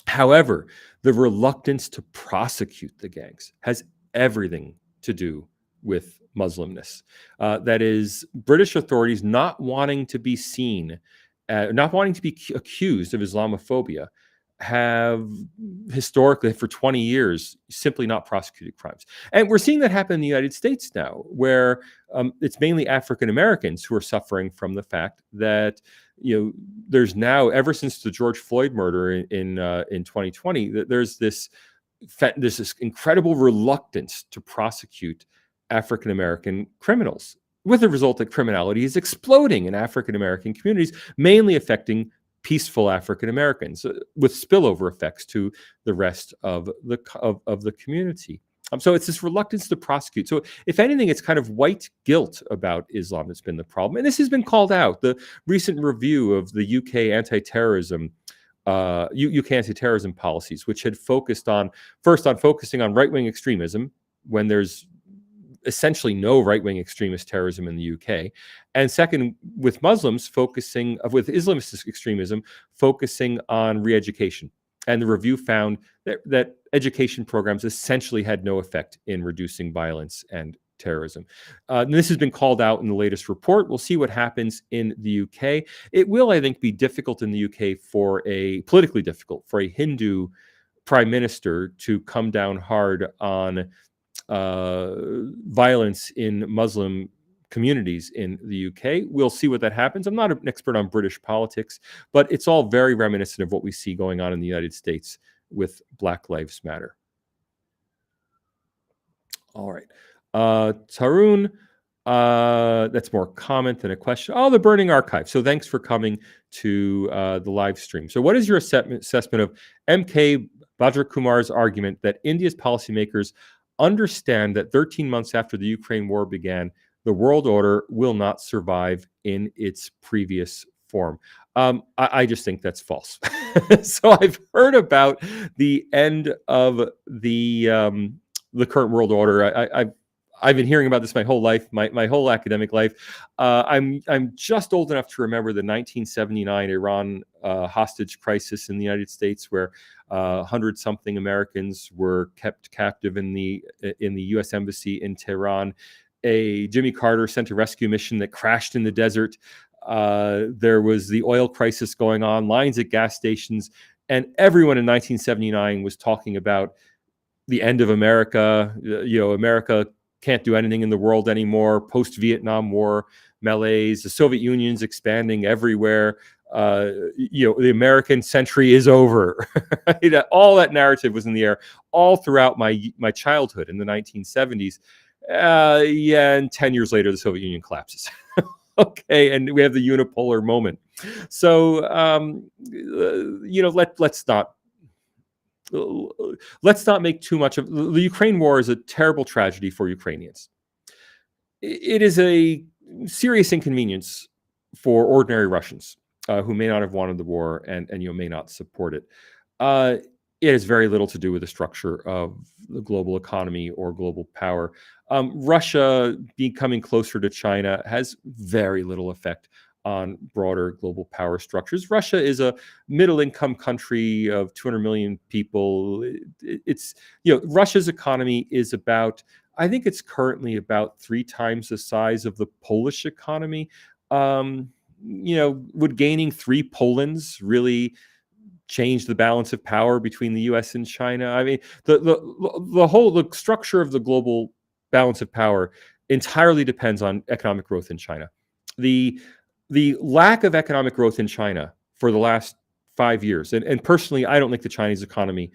However, the reluctance to prosecute the gangs has everything to do with Muslimness. That is, British authorities not wanting to be seen, not wanting to be accused of Islamophobia, have historically for 20 years simply not prosecuted crimes. And we're seeing that happen in the United States now, where it's mainly African Americans who are suffering from the fact that there's now, ever since the George Floyd murder in 2020, there's this incredible reluctance to prosecute African American criminals, with the result that criminality is exploding in African American communities, mainly affecting peaceful African Americans, with spillover effects to the rest of the community. So it's this reluctance to prosecute. So if anything, it's kind of white guilt about Islam that's been the problem. And this has been called out. The recent review of the UK anti-terrorism policies, which had focused on focusing on right-wing extremism when there's essentially no right-wing extremist terrorism in the UK, and second, with Muslims with Islamist extremism focusing on re-education. And the review found that education programs essentially had no effect in reducing violence and terrorism. And this has been called out in the latest report. We'll see what happens in the UK. It will, I think, be difficult in the UK politically difficult for a Hindu prime minister to come down hard on violence in Muslim communities in the UK. We'll see what that happens. I'm not an expert on British politics, but it's all very reminiscent of what we see going on in the United States with Black Lives Matter. All right. Tarun, that's more comment than a question. Oh, the burning archive. So thanks for coming to the live stream. So what is your assessment of MK Bhadrakumar's argument that India's policymakers understand that 13 months after the Ukraine war began, the world order will not survive in its previous form? I just think that's false. So I've heard about the end of the current world order. I've been hearing about this my whole life, my whole academic life. I'm just old enough to remember the 1979 Iran hostage crisis in the United States, where 100-something Americans were kept captive in the U.S. Embassy in Tehran. Jimmy Carter sent a rescue mission that crashed in the desert. There was the oil crisis going on, lines at gas stations, and everyone in 1979 was talking about the end of America. America can't do anything in the world anymore. Post-Vietnam War malaise, the Soviet Union's expanding everywhere. the American century is over. Right? All that narrative was in the air all throughout my childhood in the 1970s. And 10 years later, the Soviet Union collapses. Okay, and we have the unipolar moment. So, let's not make too much of the Ukraine war. Is a terrible tragedy for Ukrainians. It is a serious inconvenience for ordinary Russians who may not have wanted the war and may not support it. Uh, it has very little to do with the structure of the global economy or global power. Russia becoming closer to China has very little effect on broader global power structures. Russia is a middle-income country of 200 million people. It's Russia's economy is about, I think it's currently about 3 times the size of the Polish economy. Would gaining 3 Polands really change the balance of power between the U.S. and China? I mean, the structure of the global balance of power entirely depends on economic growth in China. The lack of economic growth in China for the last 5 years, and personally, I don't think the Chinese economy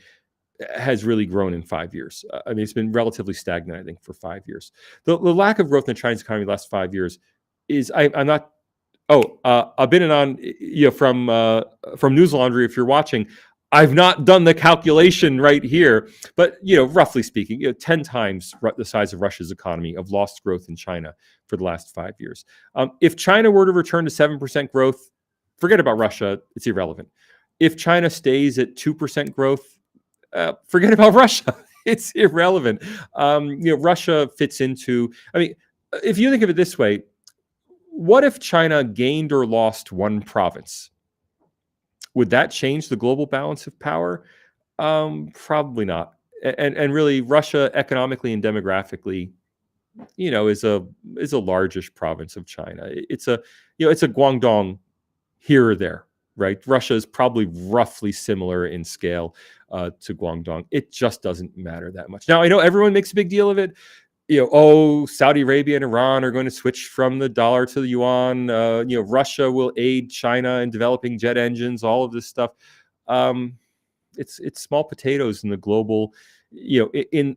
has really grown in 5 years. I mean, it's been relatively stagnant, I think, for 5 years. The lack of growth in the Chinese economy the last 5 years is, I'm not. Oh, Abinanon, from News Laundry, if you're watching, I've not done the calculation right here, but roughly speaking, 10 times the size of Russia's economy of lost growth in China for the last 5 years. If China were to return to 7% growth, forget about Russia; it's irrelevant. If China stays at 2% growth, forget about Russia; it's irrelevant. Russia fits into. I mean, if you think of it this way. What if China gained or lost one province? Would that change the global balance of power? Probably not. And really, Russia economically and demographically, is a largish province of China. It's a Guangdong here or there, right? Russia is probably roughly similar in scale to Guangdong. It just doesn't matter that much. Now, I know everyone makes a big deal of it. Saudi Arabia and Iran are going to switch from the dollar to the yuan. Russia will aid China in developing jet engines. All of this stuff. It's small potatoes in the global, in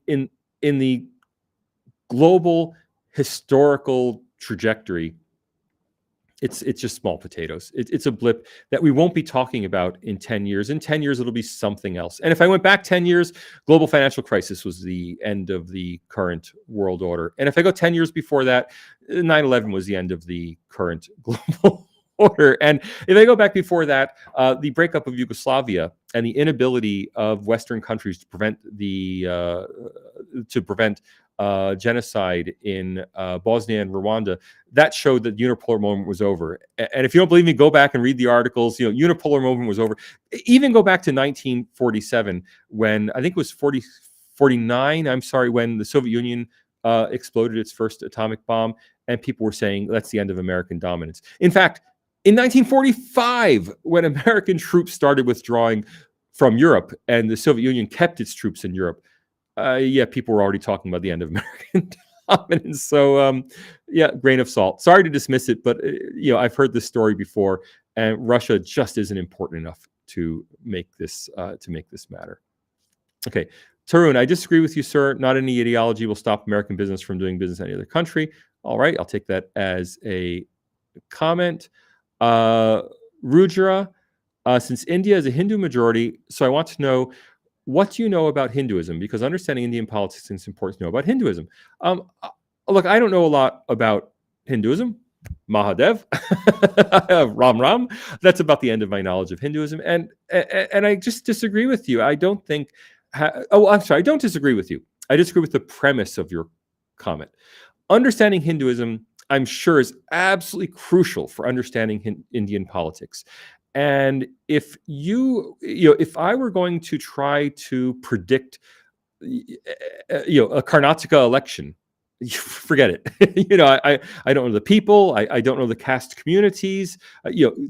the global historical trajectory. It's just small potatoes. It's a blip that we won't be talking about in 10 years. In 10 years, it'll be something else. And if I went back 10 years, global financial crisis was the end of the current world order. And if I go 10 years before that, 9/11 was the end of the current global order. And if I go back before that, the breakup of Yugoslavia and the inability of Western countries to prevent genocide in Bosnia and Rwanda, that showed that the unipolar moment was over. And if you don't believe me, go back and read the articles. Unipolar moment was over. Even go back to 1947, when I think it was 49. I'm sorry, when the Soviet Union exploded its first atomic bomb, and people were saying that's the end of American dominance. In fact, in 1945, when American troops started withdrawing from Europe and the Soviet Union kept its troops in Europe, people were already talking about the end of American dominance. So, grain of salt. Sorry to dismiss it, but I've heard this story before, and Russia just isn't important enough to make this matter. Okay, Tarun, I disagree with you, sir. Not any ideology will stop American business from doing business in any other country. All right, I'll take that as a comment. Rudra, since India is a Hindu majority, so I want to know, what do you know about Hinduism? Because understanding Indian politics is important to know about Hinduism. Look, I don't know a lot about Hinduism. Mahadev, Ram Ram. That's about the end of my knowledge of Hinduism, and I just disagree with you. I don't think. I'm sorry. I don't disagree with you. I disagree with the premise of your comment. Understanding Hinduism, I'm sure, is absolutely crucial for understanding Indian politics. And if if I were going to try to predict, a Karnataka election, forget it. I don't know the people. I don't know the caste communities.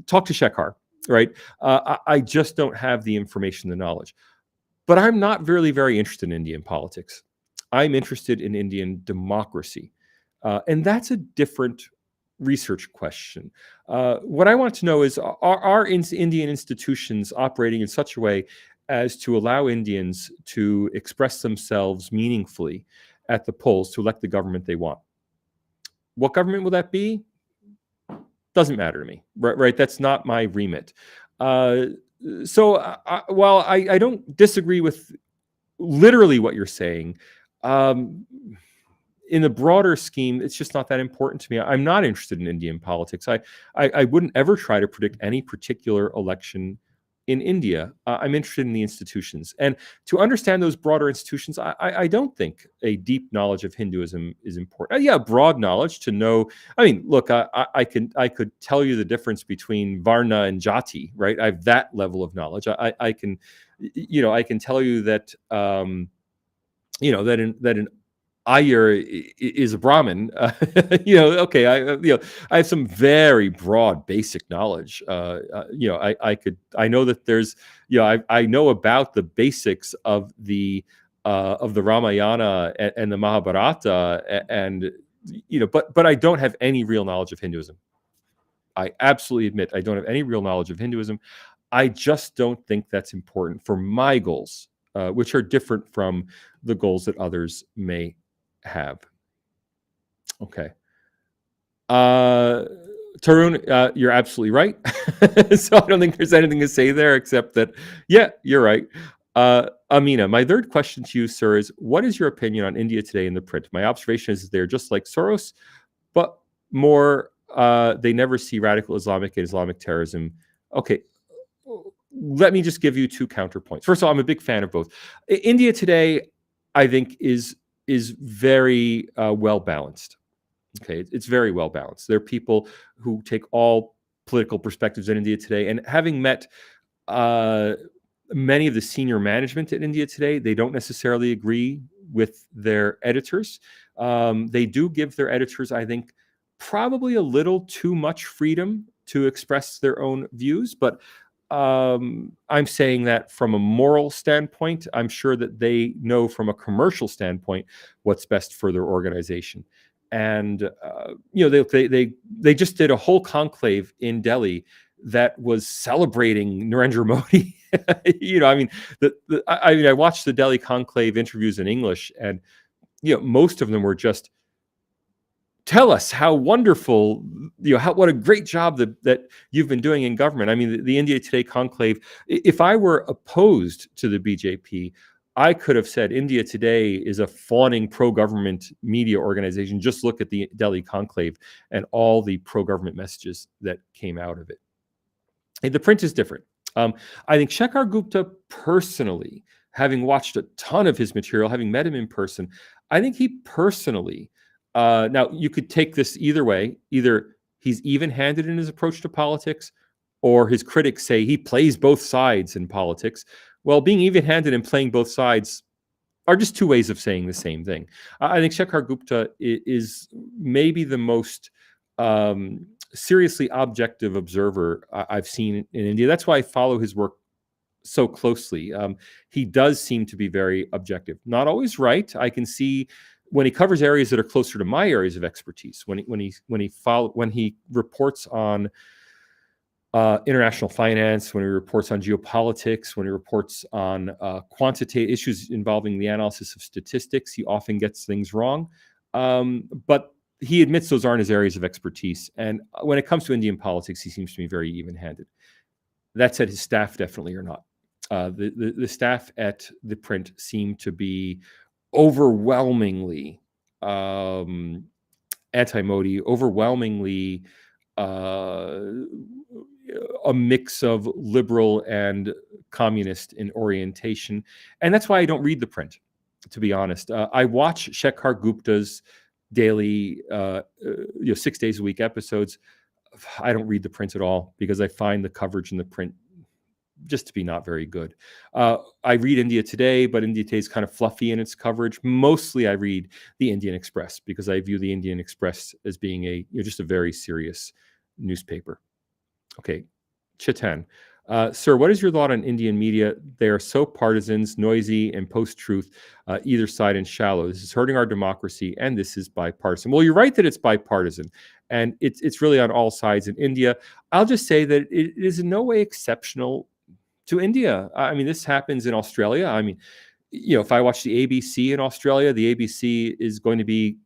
Talk to Shekhar, right? I just don't have the information, the knowledge. But I'm not really very interested in Indian politics. I'm interested in Indian democracy. And that's a different research question. What I want to know is, are Indian institutions operating in such a way as to allow Indians to express themselves meaningfully at the polls to elect the government they want? What government will that be? Doesn't matter to me, right? That's not my remit. While I don't disagree with literally what you're saying, um, in the broader scheme, it's just not that important to me. I'm not interested in Indian politics. I wouldn't ever try to predict any particular election in India. I'm interested in the institutions. And to understand those broader institutions, I don't think a deep knowledge of Hinduism is important. Yeah, broad knowledge to know. I mean, look, I could tell you the difference between Varna and Jati, right? I have that level of knowledge. I can, I can tell you that, that in Iyer is a Brahmin. Okay, I have some very broad, basic knowledge. I know that there's, I know about the basics of the Ramayana and the Mahabharata, and but I don't have any real knowledge of Hinduism. I absolutely admit I don't have any real knowledge of Hinduism. I just don't think that's important for my goals, which are different from the goals that others may have. Okay. Tarun, you're absolutely right. So I don't think there's anything to say there except that, yeah, you're right. Amina, my third question to you, sir, is what is your opinion on India today in the print? My observation is that they're just like Soros, but more, they never see radical Islamic and Islamic terrorism. Okay. Let me just give you two counterpoints. First of all, I'm a big fan of both. India today, I think, is very well balanced. Okay, it's very well balanced. There are people who take all political perspectives in India today, and having met many of the senior management in India today, they don't necessarily agree with their editors. They do give their editors, I think, probably a little too much freedom to express their own views, but I'm saying that from a moral standpoint. I'm sure that they know from a commercial standpoint what's best for their organization. And they just did a whole conclave in Delhi that was celebrating Narendra Modi. I watched the Delhi conclave interviews in English, and most of them were just, tell us how wonderful, what a great job that you've been doing in government. I mean, the India Today conclave, if I were opposed to the BJP, I could have said India Today is a fawning pro-government media organization. Just look at the Delhi conclave and all the pro-government messages that came out of it. And the print is different. I think Shekhar Gupta personally, having watched a ton of his material, having met him in person, I think he personally, now, you could take this either way. Either he's even-handed in his approach to politics, or his critics say he plays both sides in politics. Well, being even-handed and playing both sides are just two ways of saying the same thing. I think Shekhar Gupta is maybe the most seriously objective observer I've seen in India. That's why I follow his work so closely. He does seem to be very objective. Not always right. I can see when he covers areas that are closer to my areas of expertise, when he reports on international finance, when he reports on geopolitics, when he reports on quantitative issues involving the analysis of statistics, he often gets things wrong. But he admits those aren't his areas of expertise. And when it comes to Indian politics, he seems to be very even-handed. That said, his staff definitely are not. The staff at the print seem to be overwhelmingly anti-Modi, overwhelmingly a mix of liberal and communist in orientation. And that's why I don't read the print, to be honest. I watch Shekhar Gupta's daily, 6 days a week episodes. I don't read the print at all because I find the coverage in the print just to be not very good. I read India Today, but India Today is kind of fluffy in its coverage. Mostly I read the Indian Express because I view the Indian Express as being just a very serious newspaper. Okay, Chetan, Sir, what is your thought on Indian media? They are so partisans, noisy, and post-truth, either side and shallow. This is hurting our democracy, and this is bipartisan. Well, you're right that it's bipartisan, and it's really on all sides in India. I'll just say that it is in no way exceptional to India. I mean, this happens in Australia. I mean, if I watch the ABC in Australia, the ABC is going to be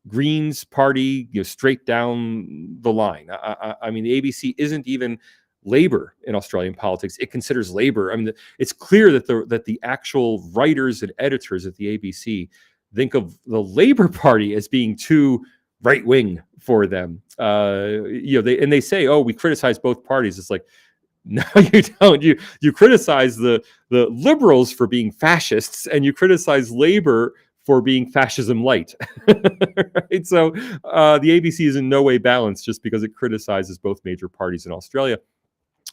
Greens party, straight down the line. I mean, the ABC isn't even Labor in Australian politics. It considers Labor. I mean, it's clear that the actual writers and editors at the ABC think of the Labor Party as being too right wing for them. They say, "Oh, we criticize both parties." It's like, no, you don't. You criticize the liberals for being fascists, and you criticize Labor for being fascism light. Right? So the ABC is in no way balanced just because it criticizes both major parties in Australia.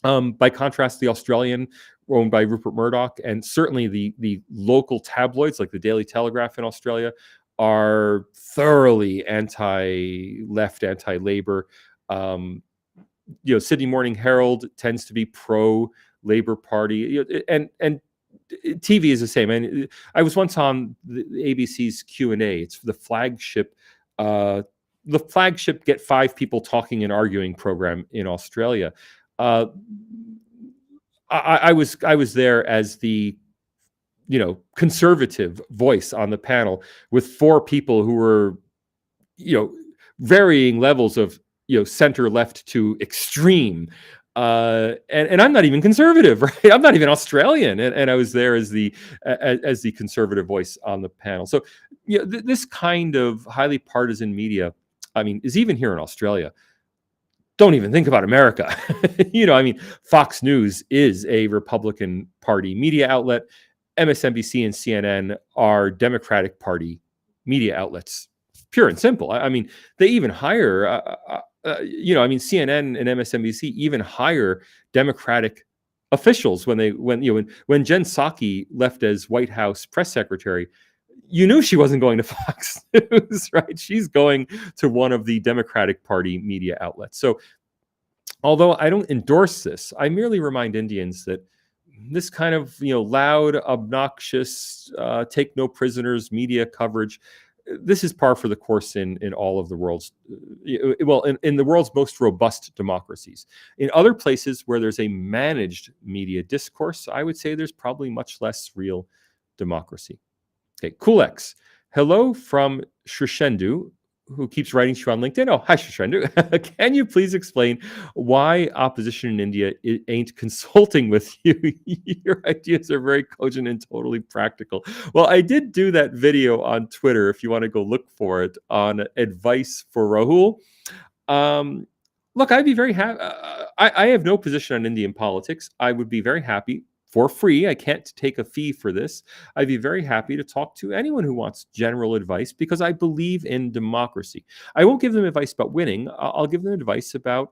By contrast, the Australian, owned by Rupert Murdoch, and certainly the local tabloids like the Daily Telegraph in Australia, are thoroughly anti-left, anti-Labor. Sydney Morning Herald tends to be pro-Labor Party, and TV is the same. And I was once on the ABC's Q&A. It's the flagship. The flagship get five people talking and arguing program in Australia. I was there as the conservative voice on the panel with four people who were varying levels of center left to extreme. And I'm not even conservative, right? I'm not even Australian, and I was there as the conservative voice on the panel. So, this kind of highly partisan media, I mean, is even here in Australia. Don't even think about America. I mean, Fox News is a Republican Party media outlet. MSNBC and CNN are Democratic Party media outlets, pure and simple. I mean, they even hire. I mean, CNN and MSNBC even hire Democratic officials when Jen Psaki left as White House press secretary. You knew she wasn't going to Fox News, right? She's going to one of the Democratic Party media outlets. So, although I don't endorse this, I merely remind Indians that this kind of loud, obnoxious, take no prisoners media coverage, this is par for the course in all of the world's, in the world's most robust democracies. In other places where there's a managed media discourse, I would say there's probably much less real democracy. Okay, Coolx. Hello from Shrishendu, who keeps writing to you on LinkedIn. Oh, hi, Shrishendu. Can you please explain why opposition in India ain't consulting with you? Your ideas are very cogent and totally practical. Well, I did do that video on Twitter, if you want to go look for it, on advice for Rahul. Look, I'd be very happy. I have no position on Indian politics. I would be very happy for free. I can't take a fee for this. I'd be very happy to talk to anyone who wants general advice because I believe in democracy. I won't give them advice about winning. I'll give them advice about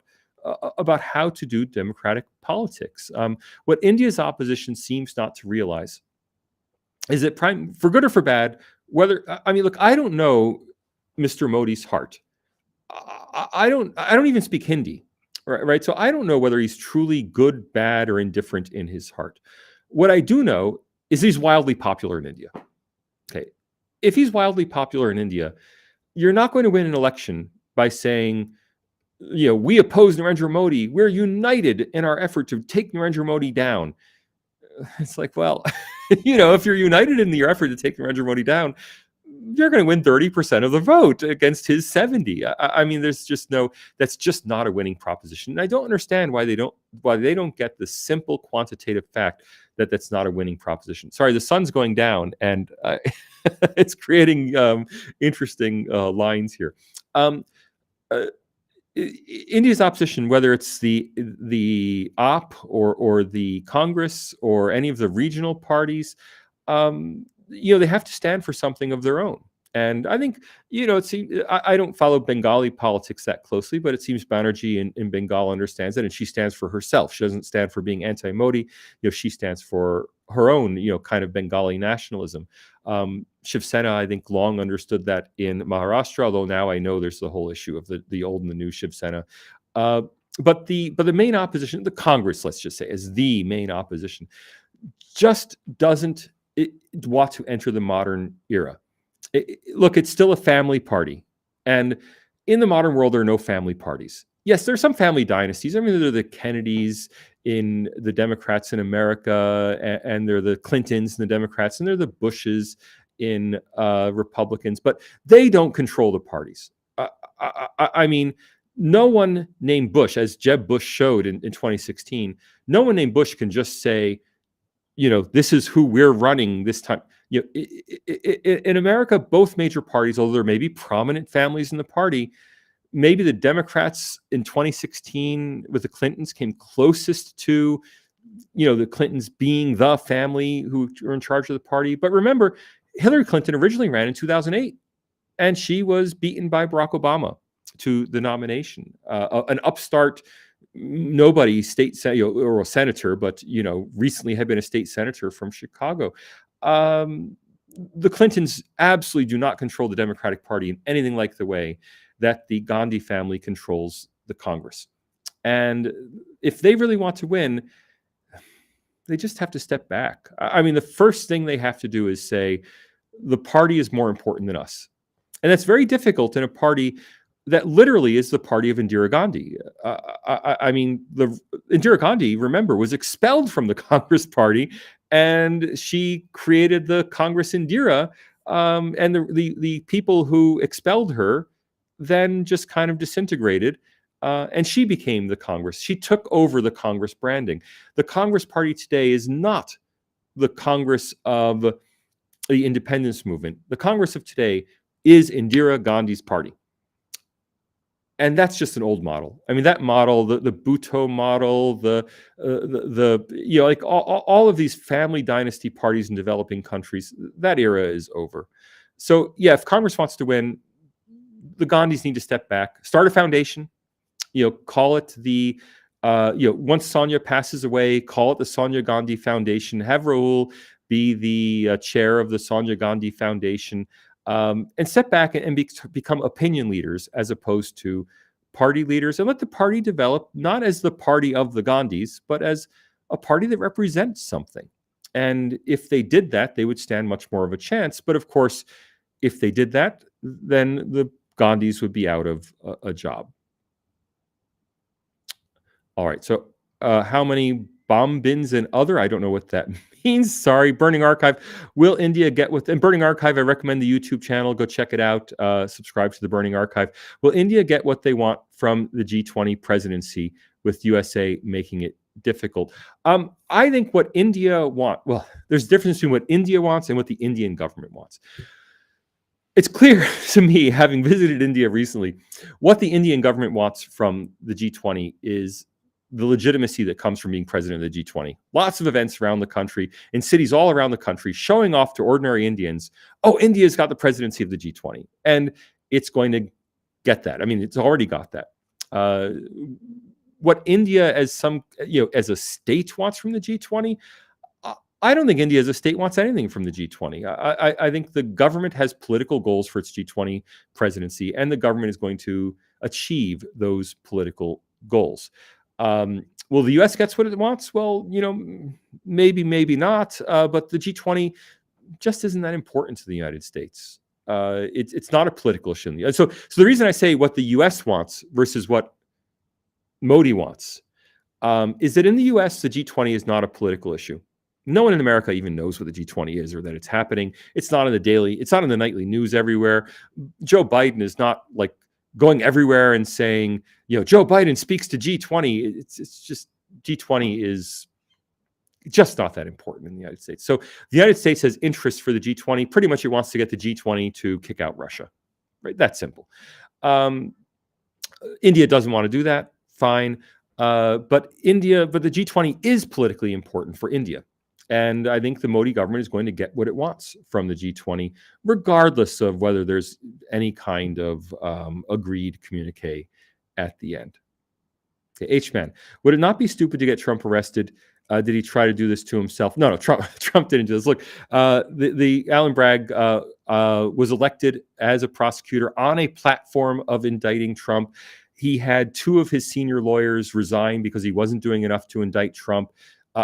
how to do democratic politics. What India's opposition seems not to realize is that, for good or for bad, look, I don't know Mr. Modi's heart. I don't even speak Hindi. Right. So I don't know whether he's truly good, bad, or indifferent in his heart. What I do know is he's wildly popular in India. Okay. If he's wildly popular in India, you're not going to win an election by saying, we oppose Narendra Modi. We're united in our effort to take Narendra Modi down. It's like, well, if you're united in your effort to take Narendra Modi down, you're going to win 30% of the vote against his 70. I mean, that's just not a winning proposition. And I don't understand why they don't get the simple quantitative fact that that's not a winning proposition. Sorry, the sun's going down and it's creating interesting lines here. India's opposition, whether it's the OP or the Congress or any of the regional parties, they have to stand for something of their own. And I think, I don't follow Bengali politics that closely, but it seems Banerjee in Bengal understands that, and she stands for herself. She doesn't stand for being anti-Modi. She stands for her own, kind of Bengali nationalism. Shiv Sena, I think, long understood that in Maharashtra, although now I know there's the whole issue of the old and the new Shiv Sena. but the main opposition, the Congress, let's just say, as the main opposition, just doesn't want to enter the modern era. Look, it's still a family party. And in the modern world, there are no family parties. Yes, there are some family dynasties. I mean, there are the Kennedys in the Democrats in America, and there are the Clintons in the Democrats, and there are the Bushes in Republicans, but they don't control the parties. I mean, no one named Bush, as Jeb Bush showed in 2016, no one named Bush can just say, this is who we're running this time. In America, both major parties, although there may be prominent families in the party, maybe the Democrats in 2016 with the Clintons came closest to, the Clintons being the family who are in charge of the party. But remember, Hillary Clinton originally ran in 2008, and she was beaten by Barack Obama to the nomination. An upstart nobody state or a senator, but recently had been a state senator from Chicago. The Clintons absolutely do not control the Democratic Party in anything like the way that the Gandhi family controls the Congress. And if they really want to win, they just have to step back. I mean, the first thing they have to do is say, the party is more important than us. And that's very difficult in a party that literally is the party of Indira Gandhi. I mean, Indira Gandhi, remember, was expelled from the Congress Party, and she created the Congress Indira, and the people who expelled her then just kind of disintegrated, and she became the Congress. She took over the Congress branding. The Congress Party today is not the Congress of the independence movement. The Congress of today is Indira Gandhi's party. And that's just an old model. I mean, that model, the Bhutto model, like all of these family dynasty parties in developing countries, that era is over. So yeah, if Congress wants to win, the Gandhis need to step back, start a foundation, call it the, once Sonia passes away, call it the Sonia Gandhi Foundation, have Rahul be the chair of the Sonia Gandhi Foundation, and step back and become opinion leaders as opposed to party leaders, and let the party develop not as the party of the Gandhis, but as a party that represents something. And if they did that, they would stand much more of a chance. But of course, if they did that, then the Gandhis would be out of a job. All right. So how many bomb bins and other? I don't know what that means. Sorry. Burning Archive. Will India get with... And Burning Archive, I recommend the YouTube channel. Go check it out. Subscribe to the Burning Archive. Will India get what they want from the G20 presidency with USA making it difficult? I think what India wants... Well, there's a difference between what India wants and what the Indian government wants. It's clear to me, having visited India recently, what the Indian government wants from the G20 is the legitimacy that comes from being president of the G20. Lots of events around the country, in cities all around the country, showing off to ordinary Indians, oh, India's got the presidency of the G20. And it's going to get that. I mean, it's already got that. What India as as a state wants from the G20, I don't think India as a state wants anything from the G20. I think the government has political goals for its G20 presidency, and the government is going to achieve those political goals. Will the U.S. gets what it wants? Well, maybe, maybe not. But the G20 just isn't that important to the United States. It's not a political issue. So the reason I say what the U.S. wants versus what Modi wants is that in the U.S., the G20 is not a political issue. No one in America even knows what the G20 is or that it's happening. It's not in the nightly news everywhere. Joe Biden is not like going everywhere and saying, Joe Biden speaks to G20. It's just G20 is just not that important in the United States. So the United States has interest for the G20. Pretty much it wants to get the G20 to kick out Russia. Right? That's simple. India doesn't want to do that. Fine. But the G20 is politically important for India. And I think the Modi government is going to get what it wants from the G20, regardless of whether there's any kind of agreed communique at the end. Okay, H-Man, would it not be stupid to get Trump arrested? Did he try to do this to himself? No, Trump didn't do this. Look, the Alan Bragg was elected as a prosecutor on a platform of indicting Trump. He had two of his senior lawyers resign because he wasn't doing enough to indict Trump.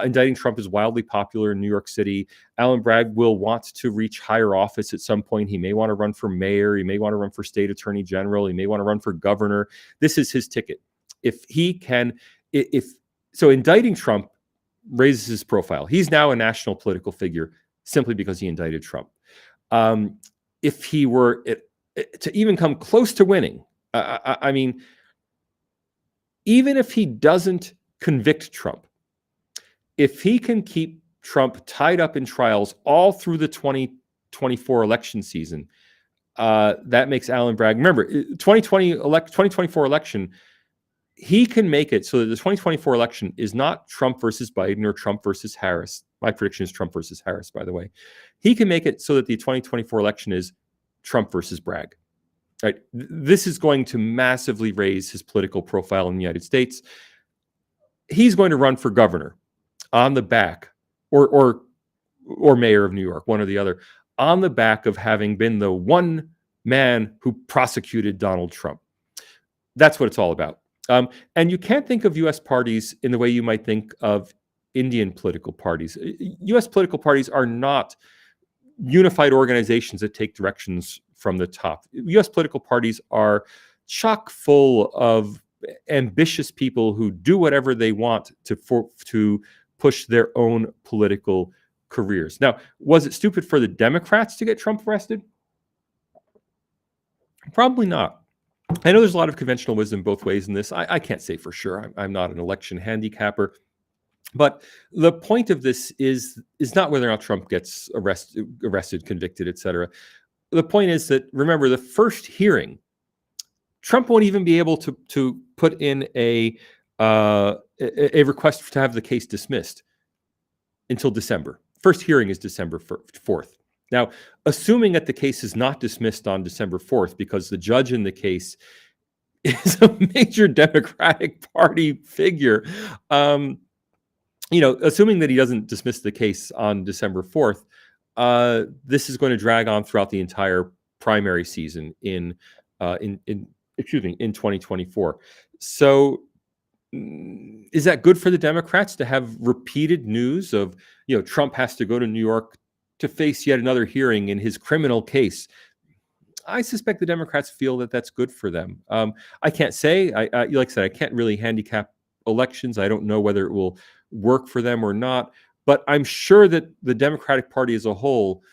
Indicting Trump is wildly popular in New York City. Allen Bragg will want to reach higher office at some point. He may want to run for mayor. He may want to run for state attorney general. He may want to run for governor. This is his ticket. If he can, if so, indicting Trump raises his profile. He's now a national political figure simply because he indicted Trump. If he were to even come close to winning, I mean, even if he doesn't convict Trump, if he can keep Trump tied up in trials all through the 2024 election season, that makes Allen Bragg, remember, 2024 election, he can make it so that the 2024 election is not Trump versus Biden or Trump versus Harris. My prediction is Trump versus Harris, by the way. He can make it so that the 2024 election is Trump versus Bragg. Right? This is going to massively raise his political profile in the United States. He's going to run for governor on the back, or mayor of New York, one or the other, on the back of having been the one man who prosecuted Donald Trump. That's what it's all about. And you can't think of U.S. parties in the way you might think of Indian political parties. U.S. political parties are not unified organizations that take directions from the top. U.S. political parties are chock full of ambitious people who do whatever they want to push their own political careers. Now, was it stupid for the Democrats to get Trump arrested? Probably not. I know there's a lot of conventional wisdom both ways in this. I can't say for sure. I'm not an election handicapper. But the point of this is not whether or not Trump gets arrested, convicted, etc. The point is that, remember, the first hearing, Trump won't even be able to put in a request to have the case dismissed until December. First hearing is December 4th. Now, assuming that the case is not dismissed on December 4th because the judge in the case is a major Democratic Party figure, assuming that he doesn't dismiss the case on December 4th, this is going to drag on throughout the entire primary season in 2024. So, is that good for the Democrats to have repeated news of, Trump has to go to New York to face yet another hearing in his criminal case? I suspect the Democrats feel that that's good for them. I can't say. Like I said, I can't really handicap elections. I don't know whether it will work for them or not. But I'm sure that the Democratic Party as a whole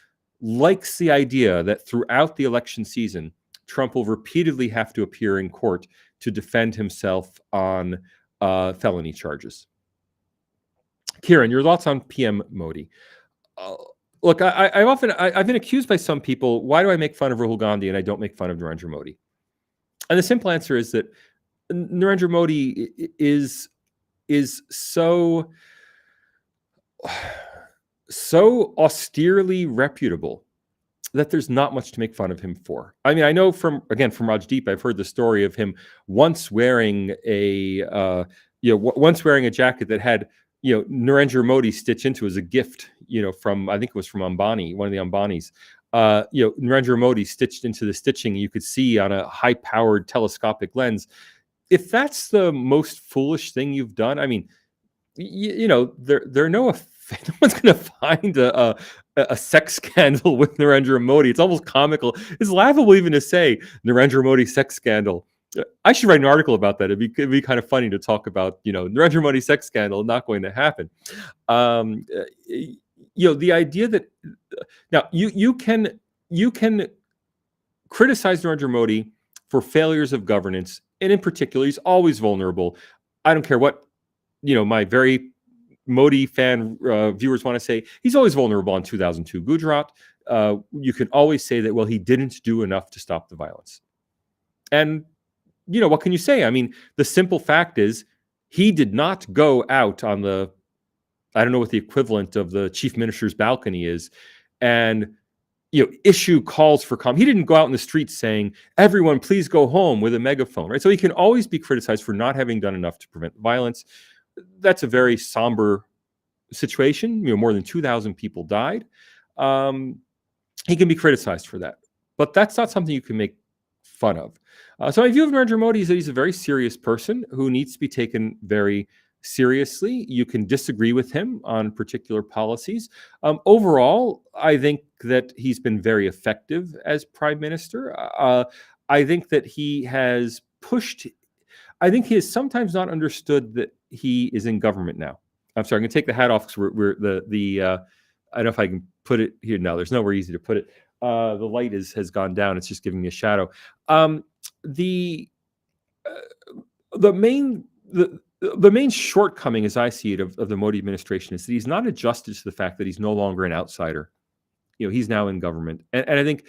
likes the idea that throughout the election season, Trump will repeatedly have to appear in court to defend himself on felony charges. Kieran, your thoughts on PM Modi? Look, I've been accused by some people, why do I make fun of Rahul Gandhi and I don't make fun of Narendra Modi? And the simple answer is that Narendra Modi is so austerely reputable that there's not much to make fun of him for. I mean, I know from Rajdeep, I've heard the story of him once wearing a jacket that had Narendra Modi stitched into as a gift, from, I think it was from Ambani, one of the Ambanis. Narendra Modi stitched into the stitching you could see on a high-powered telescopic lens. If that's the most foolish thing you've done, I mean, there are no one's going to find a sex scandal with Narendra Modi. It's almost comical. It's laughable even to say Narendra Modi sex scandal. I should write an article about that. It'd be kind of funny to talk about, Narendra Modi sex scandal not going to happen. The idea that now you can criticize Narendra Modi for failures of governance, and in particular, he's always vulnerable. I don't care what my very Modi fan viewers want to say. He's always vulnerable in 2002 Gujarat. You can always say that, well, he didn't do enough to stop the violence. And what can you say? I mean, the simple fact is he did not go out on the, I don't know what the equivalent of the chief minister's balcony is, and issue calls for calm. He didn't go out in the streets saying, everyone, please go home, with a megaphone, right? So he can always be criticized for not having done enough to prevent violence. That's a very somber situation. More than 2,000 people died. He can be criticized for that. But that's not something you can make fun of. So my view of Narendra Modi is that he's a very serious person who needs to be taken very seriously. You can disagree with him on particular policies. Overall, I think that he's been very effective as prime minister. I think that he has pushed. I think he has sometimes not understood that he is in government now. I'm sorry, I'm going to take the hat off because we're the. I don't know if I can put it here. No, there's nowhere easy to put it. The light has gone down. It's just giving me a shadow. The the main the main shortcoming, as I see it, of the Modi administration is that he's not adjusted to the fact that he's no longer an outsider. He's now in government, and I think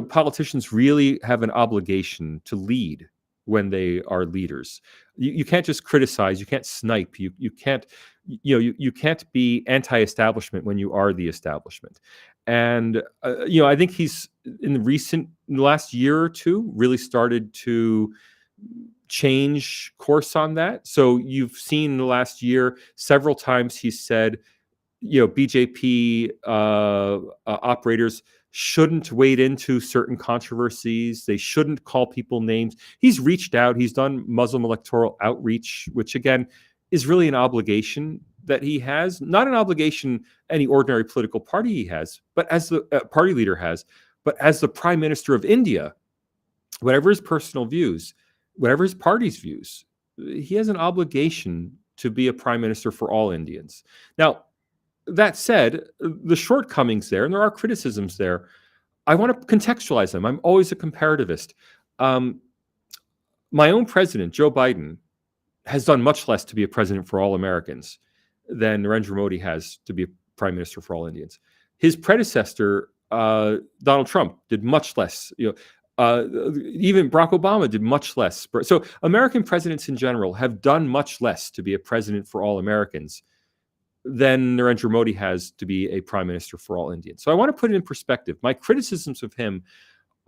politicians really have an obligation to lead when they are leaders. You can't just criticize, you can't snipe, you can't you can't be anti-establishment when you are the establishment. And I think he's in the last year or two really started to change course on that. So you've seen in the last year several times he said, BJP operators shouldn't wade into certain controversies. They shouldn't call people names. He's reached out. He's done Muslim electoral outreach, which again is really an obligation that he has. Not an obligation any ordinary political party he has, but as the party leader has, but as the prime minister of India, whatever his personal views, whatever his party's views, he has an obligation to be a prime minister for all Indians. Now, that said, the shortcomings there, and there are criticisms there, I want to contextualize them. I'm always a comparativist. My own president, Joe Biden, has done much less to be a president for all Americans than Narendra Modi has to be a prime minister for all Indians. His predecessor, Donald Trump, did much less. Even Barack Obama did much less. So American presidents in general have done much less to be a president for all Americans than Narendra Modi has to be a prime minister for all Indians. So I want to put it in perspective. My criticisms of him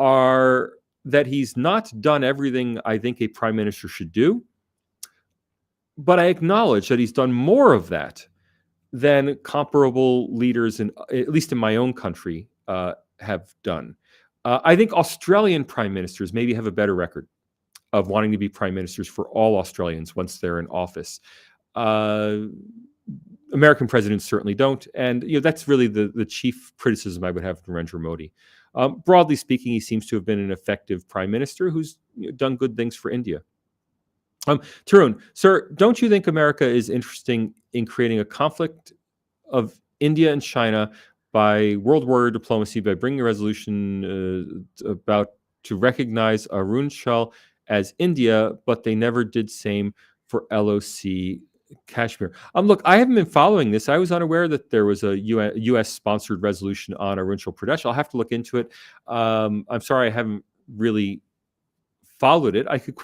are that he's not done everything I think a prime minister should do, but I acknowledge that he's done more of that than comparable leaders, at least in my own country, have done. I think Australian prime ministers maybe have a better record of wanting to be prime ministers for all Australians once they're in office. American presidents certainly don't, and that's really the chief criticism I would have of Narendra Modi. Broadly speaking, he seems to have been an effective prime minister who's done good things for India. Tarun, sir, don't you think America is interested in creating a conflict of India and China by world warrior diplomacy, by bringing a resolution about to recognize Arunachal as India, but they never did same for LOC Kashmir? Look, I haven't been following this. I was unaware that there was a U.S.-sponsored resolution on Arunachal Pradesh. I'll have to look into it. I'm sorry I haven't really followed it. I could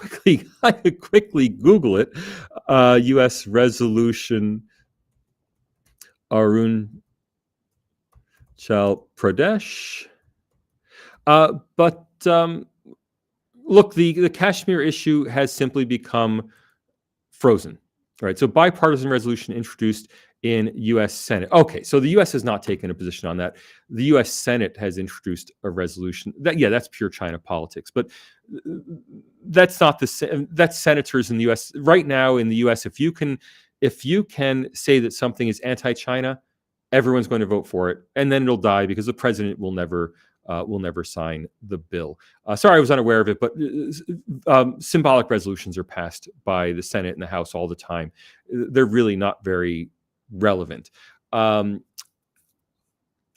quickly Google it. U.S. resolution Arunachal Pradesh. But look, the Kashmir issue has simply become frozen. All right, so bipartisan resolution introduced in U.S. Senate. Okay, so the U.S. has not taken a position on that. The U.S. Senate has introduced a resolution. That's pure China politics. But that's not that's senators in the U.S. right now. In the U.S., if you can say that something is anti-China, everyone's going to vote for it, and then it'll die because the president will never sign the bill. Sorry, I was unaware of it, but symbolic resolutions are passed by the Senate and the House all the time. They're really not very relevant. I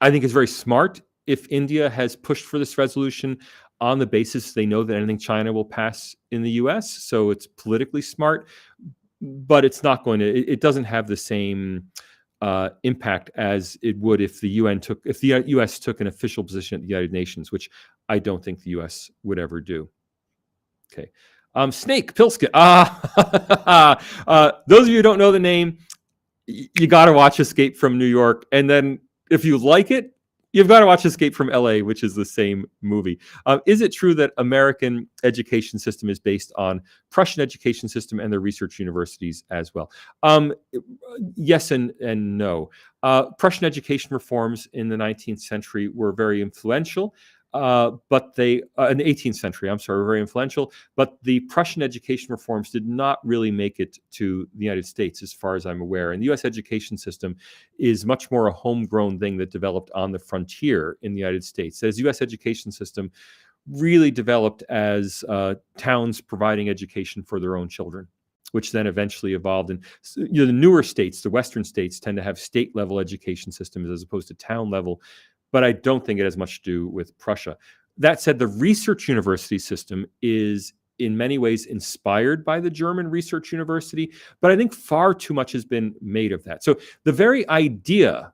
think it's very smart if India has pushed for this resolution on the basis they know that anything China will pass in the U.S., so it's politically smart, but it's not going to. It doesn't have the same impact as it would if the U.S. took an official position at the United Nations, which I don't think the U.S. would ever do. Okay, Snake Pilskin. Those of you who don't know the name, you got to watch Escape from New York, and then if you like it, you've got to watch Escape from LA, which is the same movie. Is it true that American education system is based on Prussian education system and their research universities as well? Yes and no. Prussian education reforms in the 19th century were very influential. but they in the 18th century, I'm sorry, were very influential. But the Prussian education reforms did not really make it to the United States, as far as I'm aware. And the U.S. education system is much more a homegrown thing that developed on the frontier in the United States. As U.S. education system really developed as towns providing education for their own children, which then eventually evolved. And the newer states, the Western states, tend to have state-level education systems as opposed to town-level. But I don't think it has much to do with Prussia. That said, the research university system is in many ways inspired by the German research university, but I think far too much has been made of that. So the very idea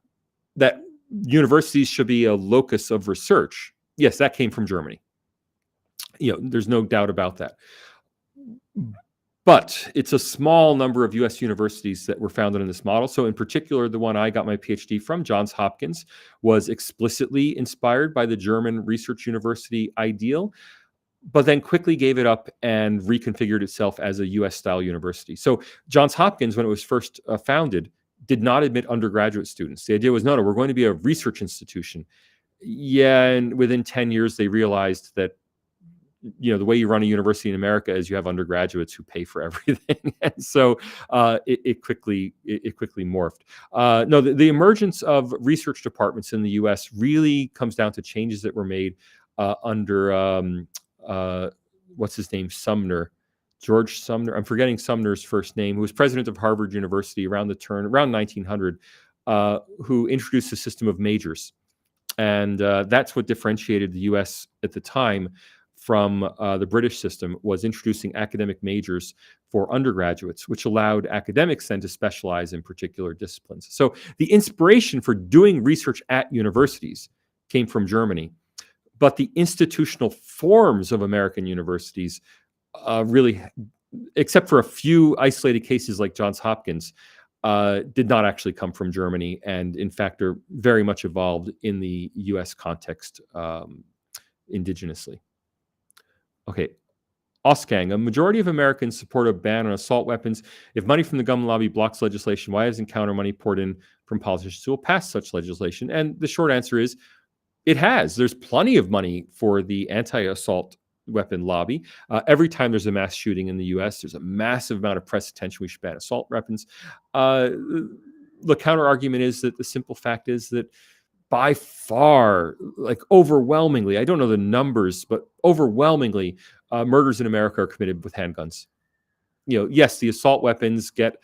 that universities should be a locus of research, yes, that came from Germany. There's no doubt about that. But it's a small number of U.S. universities that were founded in this model. So in particular, the one I got my PhD from, Johns Hopkins, was explicitly inspired by the German research university ideal, but then quickly gave it up and reconfigured itself as a U.S.-style university. So Johns Hopkins, when it was first founded, did not admit undergraduate students. The idea was, no, we're going to be a research institution. Yeah, and within 10 years, they realized that the way you run a university in America is you have undergraduates who pay for everything, and so it quickly morphed. No, the emergence of research departments in the U.S. really comes down to changes that were made under what's his name, George Sumner. I'm forgetting Sumner's first name, who was president of Harvard University around 1900, who introduced a system of majors, and that's what differentiated the U.S. at the time from the British system, was introducing academic majors for undergraduates, which allowed academics then to specialize in particular disciplines. So the inspiration for doing research at universities came from Germany, but the institutional forms of American universities really, except for a few isolated cases like Johns Hopkins, did not actually come from Germany, and in fact are very much evolved in the US context indigenously. Okay, Osgang, a majority of Americans support a ban on assault weapons. If money from the gun lobby blocks legislation, why hasn't counter money poured in from politicians who will pass such legislation? And the short answer is, it has. There's plenty of money for the anti-assault weapon lobby. Every time there's a mass shooting in the U.S., there's a massive amount of press attention. We should ban assault weapons. The counter argument is that the simple fact is that by far, like overwhelmingly, I don't know the numbers, but overwhelmingly, murders in America are committed with handguns. Yes, the assault weapons get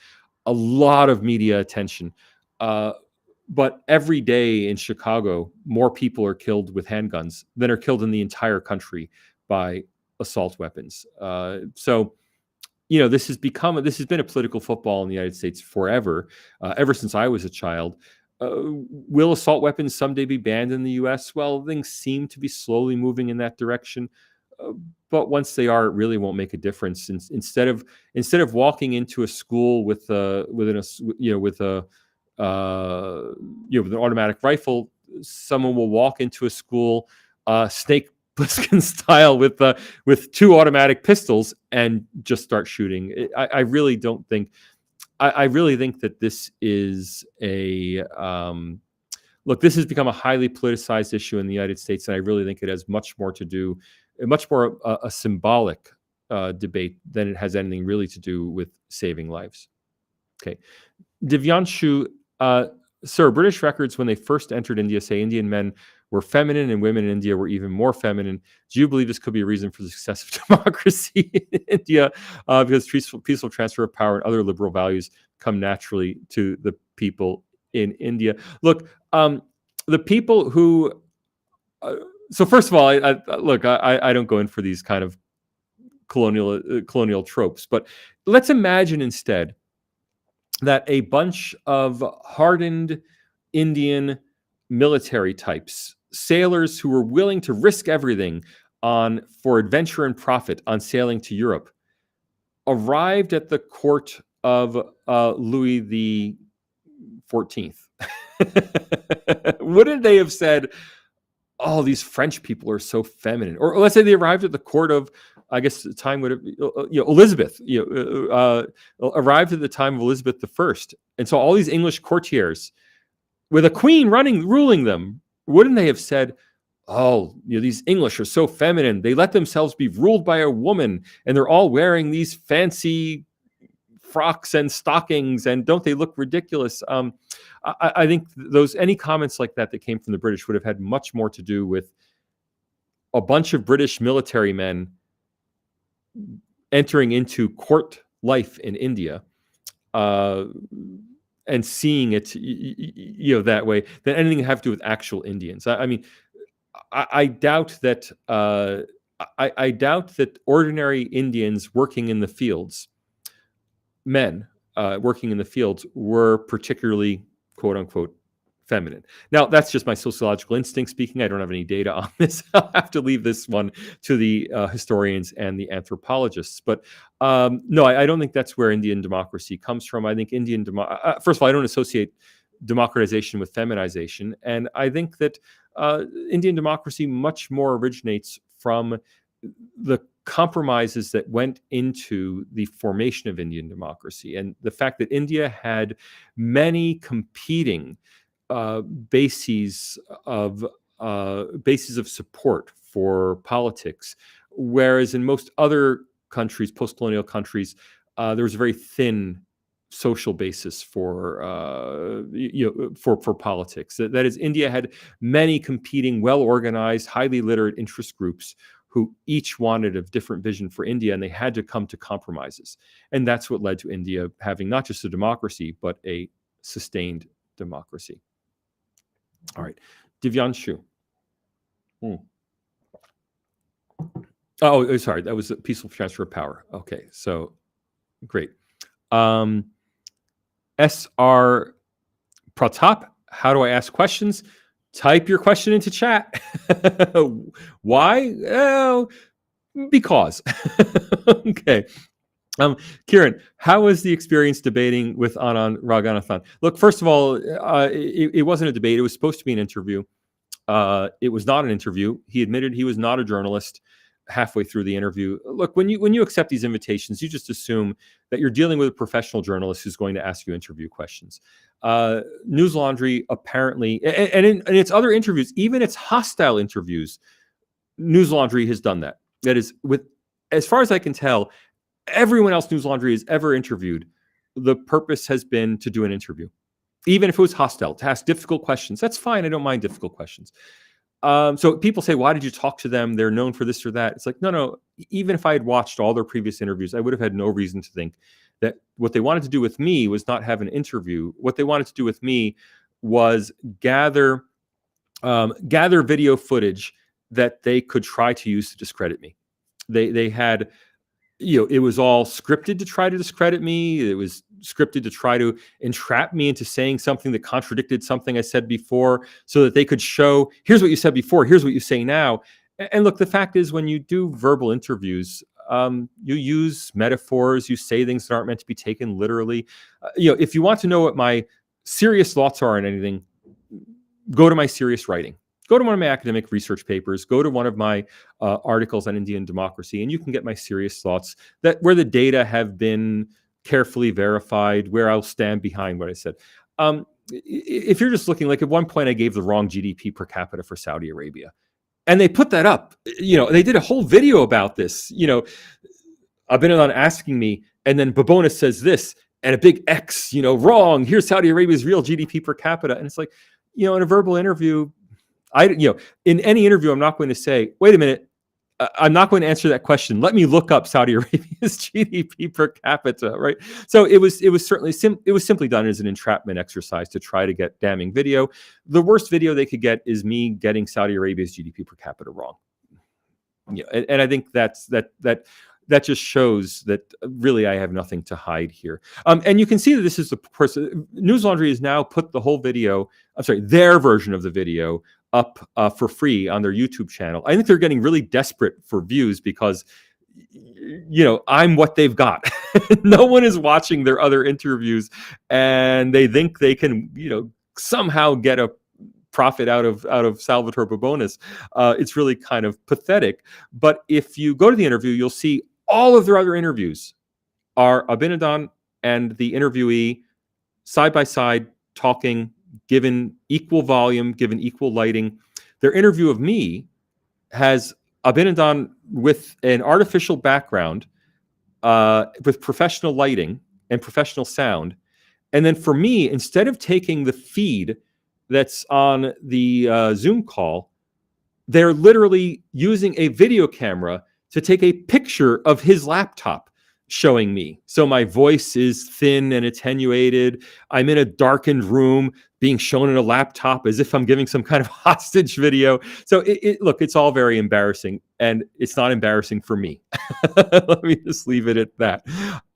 a lot of media attention, but every day in Chicago, more people are killed with handguns than are killed in the entire country by assault weapons. So this has been a political football in the United States forever, ever since I was a child. Will assault weapons someday be banned in the U.S.? Well, things seem to be slowly moving in that direction, but once they are, it really won't make a difference. Instead of walking into a school with an automatic rifle, someone will walk into a school Snake Plissken style with two automatic pistols and just start shooting. I really don't think. I really think that this is this has become a highly politicized issue in the United States, and I really think it has much more a symbolic debate than it has anything really to do with saving lives. Okay. Divyanshu, sir, British records when they first entered India say Indian men were feminine and women in India were even more feminine. Do you believe this could be a reason for the success of democracy in India? Because peaceful transfer of power and other liberal values come naturally to the people in India. Look, the people who... so first of all, I don't go in for these kind of colonial tropes, but let's imagine instead that a bunch of hardened Indian military types, sailors who were willing to risk everything for adventure and profit on sailing to Europe, arrived at the court of Louis the 14th. Wouldn't they have said, "Oh, these French people are so feminine"? Or let's say they arrived at the court of, I guess the time would have, Elizabeth. Arrived at the time of Elizabeth I, and so all these English courtiers with a queen ruling them. Wouldn't they have said, oh, these English are so feminine. They let themselves be ruled by a woman, and they're all wearing these fancy frocks and stockings, and don't they look ridiculous? I think any comments like that came from the British would have had much more to do with a bunch of British military men entering into court life in India, and seeing it, that way, than anything to have to do with actual Indians. I mean, I doubt that. I doubt that ordinary Indians working in the fields, men working in the fields, were particularly, quote unquote, feminine. Now, that's just my sociological instinct speaking. I don't have any data on this. I'll have to leave this one to the historians and the anthropologists. But no, I don't think that's where Indian democracy comes from. I think first of all, I don't associate democratization with feminization. And I think that Indian democracy much more originates from the compromises that went into the formation of Indian democracy, and the fact that India had many competing bases of support for politics, whereas in most other countries, post-colonial countries, there was a very thin social basis for politics. That is, India had many competing, well-organized, highly literate interest groups who each wanted a different vision for India, and they had to come to compromises. And that's what led to India having not just a democracy, but a sustained democracy. All right, Divyanshu. Oh, sorry, that was a peaceful transfer of power. Okay, so great. SR Pratap, how do I ask questions? Type your question into chat. Why? Because. Okay. Kieran, how was the experience debating with Anand Raghunathan? Look, first of all, it wasn't a debate. It was supposed to be an interview. It was not an interview. He admitted he was not a journalist halfway through the interview. Look, when you accept these invitations, you just assume that you're dealing with a professional journalist who's going to ask you interview questions. News Laundry apparently, and in its other interviews, even its hostile interviews, News Laundry has done that. That is, as far as I can tell, everyone else News Laundry has ever interviewed, the purpose has been to do an interview. Even if it was hostile, to ask difficult questions. That's fine. I don't mind difficult questions. So people say, why did you talk to them? They're known for this or that. It's like, no. Even if I had watched all their previous interviews, I would have had no reason to think that what they wanted to do with me was not have an interview. What they wanted to do with me was gather video footage that they could try to use to discredit me. They had, it was all scripted to try to discredit me. It was scripted to try to entrap me into saying something that contradicted something I said before, so that they could show, here's what you said before, here's what you say now. And look, the fact is, when you do verbal interviews, you use metaphors, you say things that aren't meant to be taken literally. If you want to know what my serious thoughts are on anything, go to my serious writing. Go to one of my academic research papers, go to one of my articles on Indian democracy, and you can get my serious thoughts where the data have been carefully verified, where I'll stand behind what I said. If you're just looking, like at one point I gave the wrong GDP per capita for Saudi Arabia, and they put that up. They did a whole video about this. Abinadon asking me, and then Babonis says this, and a big X, wrong. Here's Saudi Arabia's real GDP per capita. And it's like, in a verbal interview, in any interview, I'm not going to say, wait a minute, I'm not going to answer that question. Let me look up Saudi Arabia's GDP per capita, right? So it was certainly simply done as an entrapment exercise to try to get damning video. The worst video they could get is me getting Saudi Arabia's GDP per capita wrong. And I think that just shows that really I have nothing to hide here. And you can see that this is the person. News Laundry has now put the whole video, their version of the video up for free on their YouTube channel. I think they're getting really desperate for views because, I'm what they've got. No one is watching their other interviews, and they think they can, somehow get a profit out of Salvatore Babonis. It's really kind of pathetic. But if you go to the interview, you'll see all of their other interviews are Abinadon and the interviewee side by side talking, given equal volume, given equal lighting. Their interview of me has Abinadon with an artificial background, with professional lighting and professional sound. And then for me, instead of taking the feed that's on the Zoom call, they're literally using a video camera to take a picture of his laptop showing me. So my voice is thin and attenuated. I'm in a darkened room being shown in a laptop as if I'm giving some kind of hostage video. So look, it's all very embarrassing, and it's not embarrassing for me. Let me just leave it at that.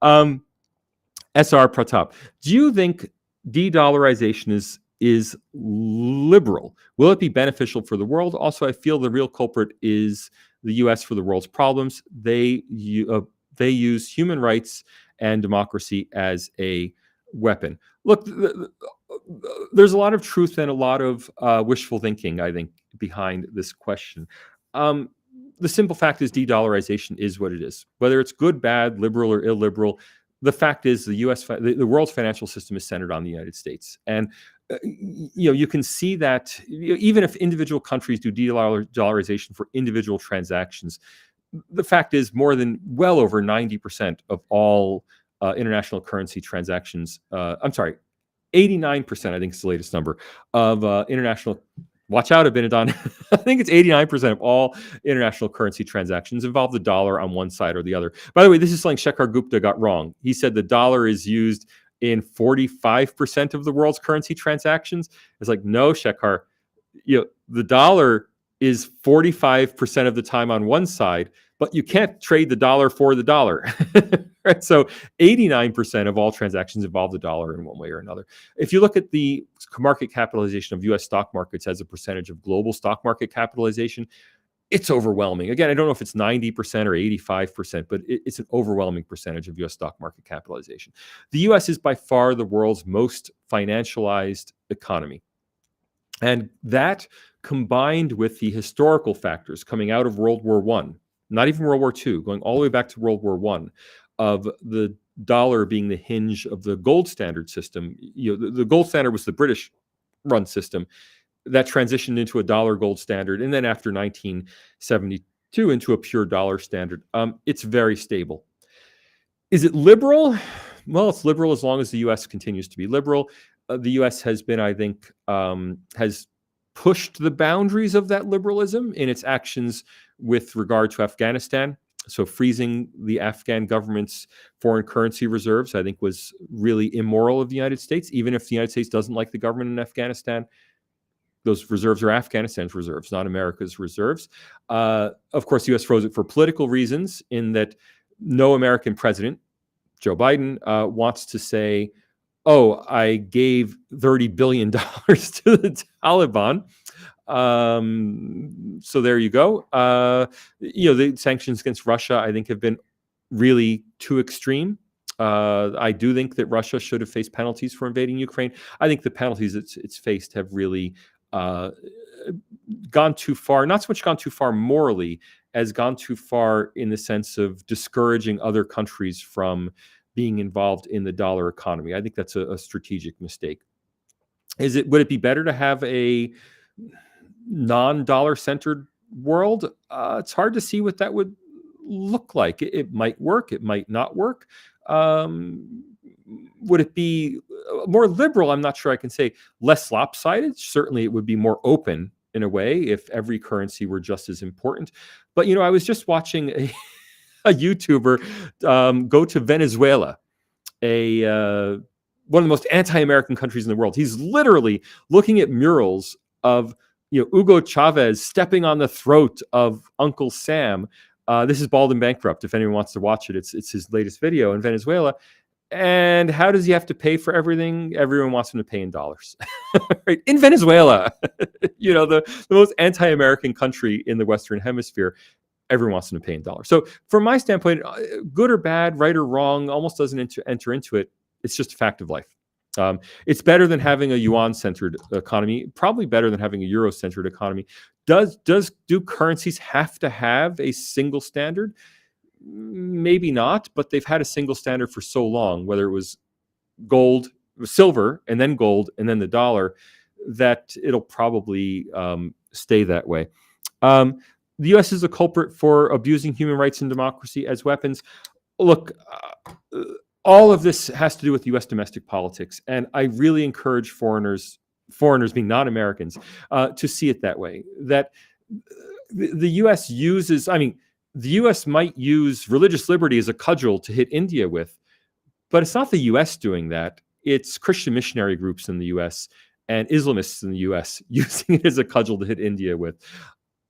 SR Pratap, do you think de-dollarization is liberal? Will it be beneficial for the world? Also, I feel the real culprit is the U.S. for the world's problems. They use human rights and democracy as a weapon. Look, there's a lot of truth and a lot of wishful thinking, I think, behind this question. The simple fact is de-dollarization is what it is. Whether it's good, bad, liberal, or illiberal, the fact is the world's financial system is centered on the United States. And you can see that even if individual countries do de-dollarization for individual transactions, the fact is well over 90% of all international currency transactions, 89%, I think is the latest number, of international, watch out, Abinadon, I think it's 89% of all international currency transactions involve the dollar on one side or the other. By the way, this is something Shekhar Gupta got wrong. He said the dollar is used in 45% of the world's currency transactions. It's like, no, Shekhar, the dollar is 45% of the time on one side, but you can't trade the dollar for the dollar. Right? So 89% of all transactions involve the dollar in one way or another. If you look at the market capitalization of U.S. stock markets as a percentage of global stock market capitalization, it's overwhelming. Again, I don't know if it's 90% or 85%, but it's an overwhelming percentage of U.S. stock market capitalization. The U.S. is by far the world's most financialized economy. And that, combined with the historical factors coming out of World War I, not even World War II, going all the way back to World War I, of the dollar being the hinge of the gold standard system. The gold standard was the British-run system that transitioned into a dollar gold standard, and then after 1972 into a pure dollar standard. It's very stable. Is it liberal? Well, it's liberal as long as the U.S. continues to be liberal. The U.S. has been, I think, has pushed the boundaries of that liberalism in its actions with regard to Afghanistan. So freezing the Afghan government's foreign currency reserves, I think, was really immoral of the United States. Even if the United States doesn't like the government in Afghanistan, those reserves are Afghanistan's reserves, not America's reserves. Of course, the U.S. froze it for political reasons, in that no American president, Joe Biden, wants to say, oh, I gave $30 billion to the Taliban. So there you go. The sanctions against Russia, I think, have been really too extreme. I do think that Russia should have faced penalties for invading Ukraine. I think the penalties it's faced have really gone too far, not so much gone too far morally, as gone too far in the sense of discouraging other countries from being involved in the dollar economy. I think that's a strategic mistake. Would it be better to have a non-dollar centered world? It's hard to see what that would look like. It might work, it might not work. Would it be more liberal? I'm not sure I can say. Less lopsided? Certainly it would be more open in a way if every currency were just as important. But, I was just watching a YouTuber go to Venezuela, one of the most anti-American countries in the world. He's literally looking at murals of Hugo Chavez stepping on the throat of Uncle Sam. This is Bald and Bankrupt. If anyone wants to watch it, it's his latest video in Venezuela. And how does he have to pay for everything? Everyone wants him to pay in dollars. Right? In Venezuela, the most anti-American country in the Western Hemisphere. Everyone wants them to pay in dollars. So from my standpoint, good or bad, right or wrong, almost doesn't enter into it. It's just a fact of life. It's better than having a yuan-centered economy, probably better than having a euro-centered economy. Do currencies have to have a single standard? Maybe not, but they've had a single standard for so long, whether it was gold, silver, and then gold, and then the dollar, that it'll probably stay that way. Um, the U.S. is a culprit for abusing human rights and democracy as weapons. Look, all of this has to do with U.S. domestic politics, and I really encourage foreigners being non-Americans, to see it that way. That the U.S. uses, I mean, the U.S. might use religious liberty as a cudgel to hit India with, but it's not the U.S. doing that. It's Christian missionary groups in the U.S. and Islamists in the U.S. using it as a cudgel to hit India with.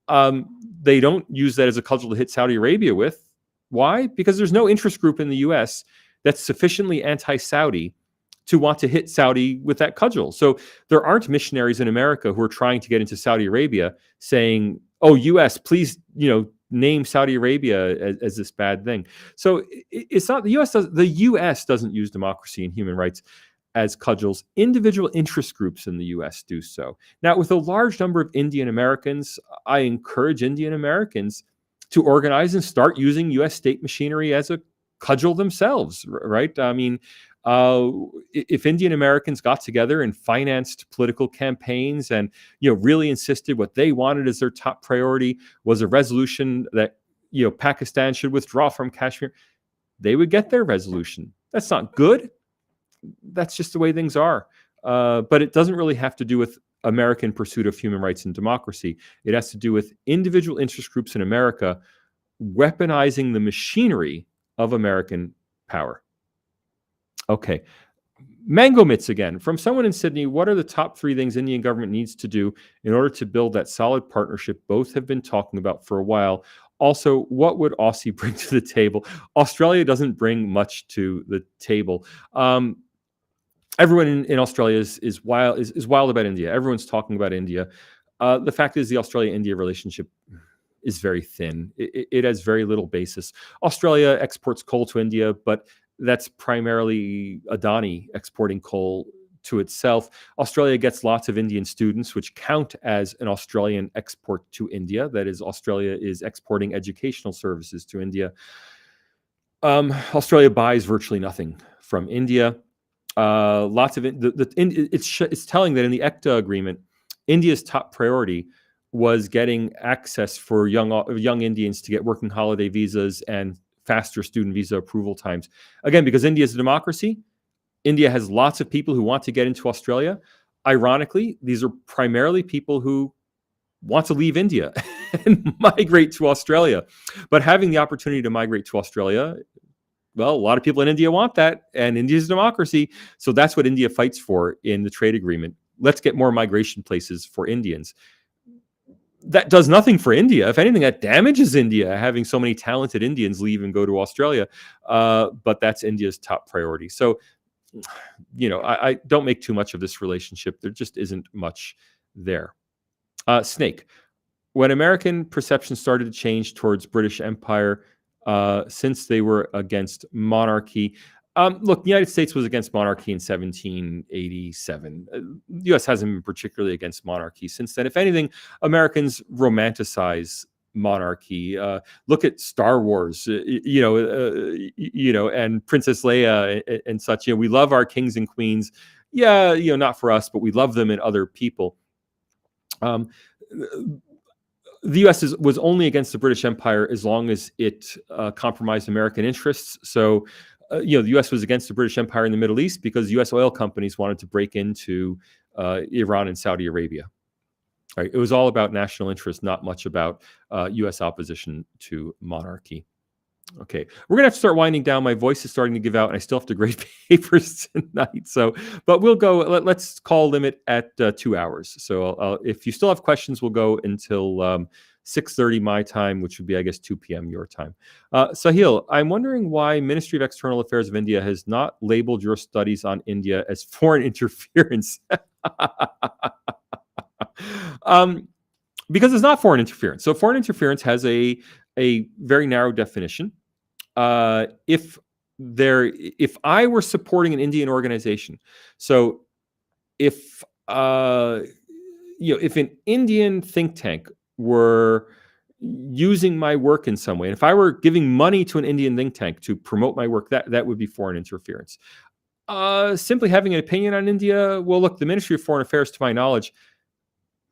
They don't use that as a cudgel to hit Saudi Arabia with. Why? Because there's no interest group in the U.S. that's sufficiently anti-Saudi to want to hit Saudi with that cudgel. So there aren't missionaries in America who are trying to get into Saudi Arabia saying, "Oh, U.S., please, name Saudi Arabia as this bad thing." So it's not the U.S. The U.S. doesn't use democracy and human rights as cudgels. Individual interest groups in the U.S. do so. Now, with a large number of Indian Americans, I encourage Indian Americans to organize and start using U.S. state machinery as a cudgel themselves, right? I mean, if Indian Americans got together and financed political campaigns and really insisted what they wanted as their top priority was a resolution that Pakistan should withdraw from Kashmir, they would get their resolution. That's not good. That's just the way things are. But it doesn't really have to do with American pursuit of human rights and democracy. It has to do with individual interest groups in America weaponizing the machinery of American power. Okay. Mango Mitts again. From someone in Sydney, what are the top 3 things Indian government needs to do in order to build that solid partnership both have been talking about for a while? Also, what would Aussie bring to the table? Australia doesn't bring much to the table. Everyone in Australia is wild about India. Everyone's talking about India. The fact is the Australia-India relationship is very thin. It has very little basis. Australia exports coal to India, but that's primarily Adani exporting coal to itself. Australia gets lots of Indian students, which count as an Australian export to India. That is, Australia is exporting educational services to India. Australia buys virtually nothing from India. Lots of it's telling that in the ECTA agreement, India's top priority was getting access for young Indians to get working holiday visas and faster student visa approval times. Again, because India is a democracy, India has lots of people who want to get into Australia. Ironically, these are primarily people who want to leave India and migrate to Australia. But having the opportunity to migrate to Australia, well, a lot of people in India want that, and India's a democracy. So that's what India fights for in the trade agreement. Let's get more migration places for Indians. That does nothing for India. If anything, that damages India, having so many talented Indians leave and go to Australia. But that's India's top priority. So, I don't make too much of this relationship. There just isn't much there. Snake. When American perception started to change towards British Empire, since they were against monarchy. Look, the United States was against monarchy in 1787. The U.S. hasn't been particularly against monarchy since then. If anything, Americans romanticize monarchy. Look at Star Wars, and Princess Leia and such. We love our kings and queens. Yeah, not for us, but we love them in other people. The U.S. was only against the British Empire as long as it compromised American interests. So, the U.S. was against the British Empire in the Middle East because U.S. oil companies wanted to break into Iran and Saudi Arabia. Right? It was all about national interest, not much about U.S. opposition to monarchy. Okay, we're gonna have to start winding down. My voice is starting to give out, and I still have to grade papers tonight. So, but we'll go. Let's call limit at 2 hours. So, if you still have questions, we'll go until 6:30 my time, which would be, I guess, 2 p.m. your time. Sahil, I'm wondering why Ministry of External Affairs of India has not labeled your studies on India as foreign interference. Because it's not foreign interference. So, foreign interference has a very narrow definition. If I were supporting an Indian organization, so if if an Indian think tank were using my work in some way, and if I were giving money to an Indian think tank to promote my work, that would be foreign interference. Simply having an opinion on India, well, look, the Ministry of Foreign Affairs, to my knowledge,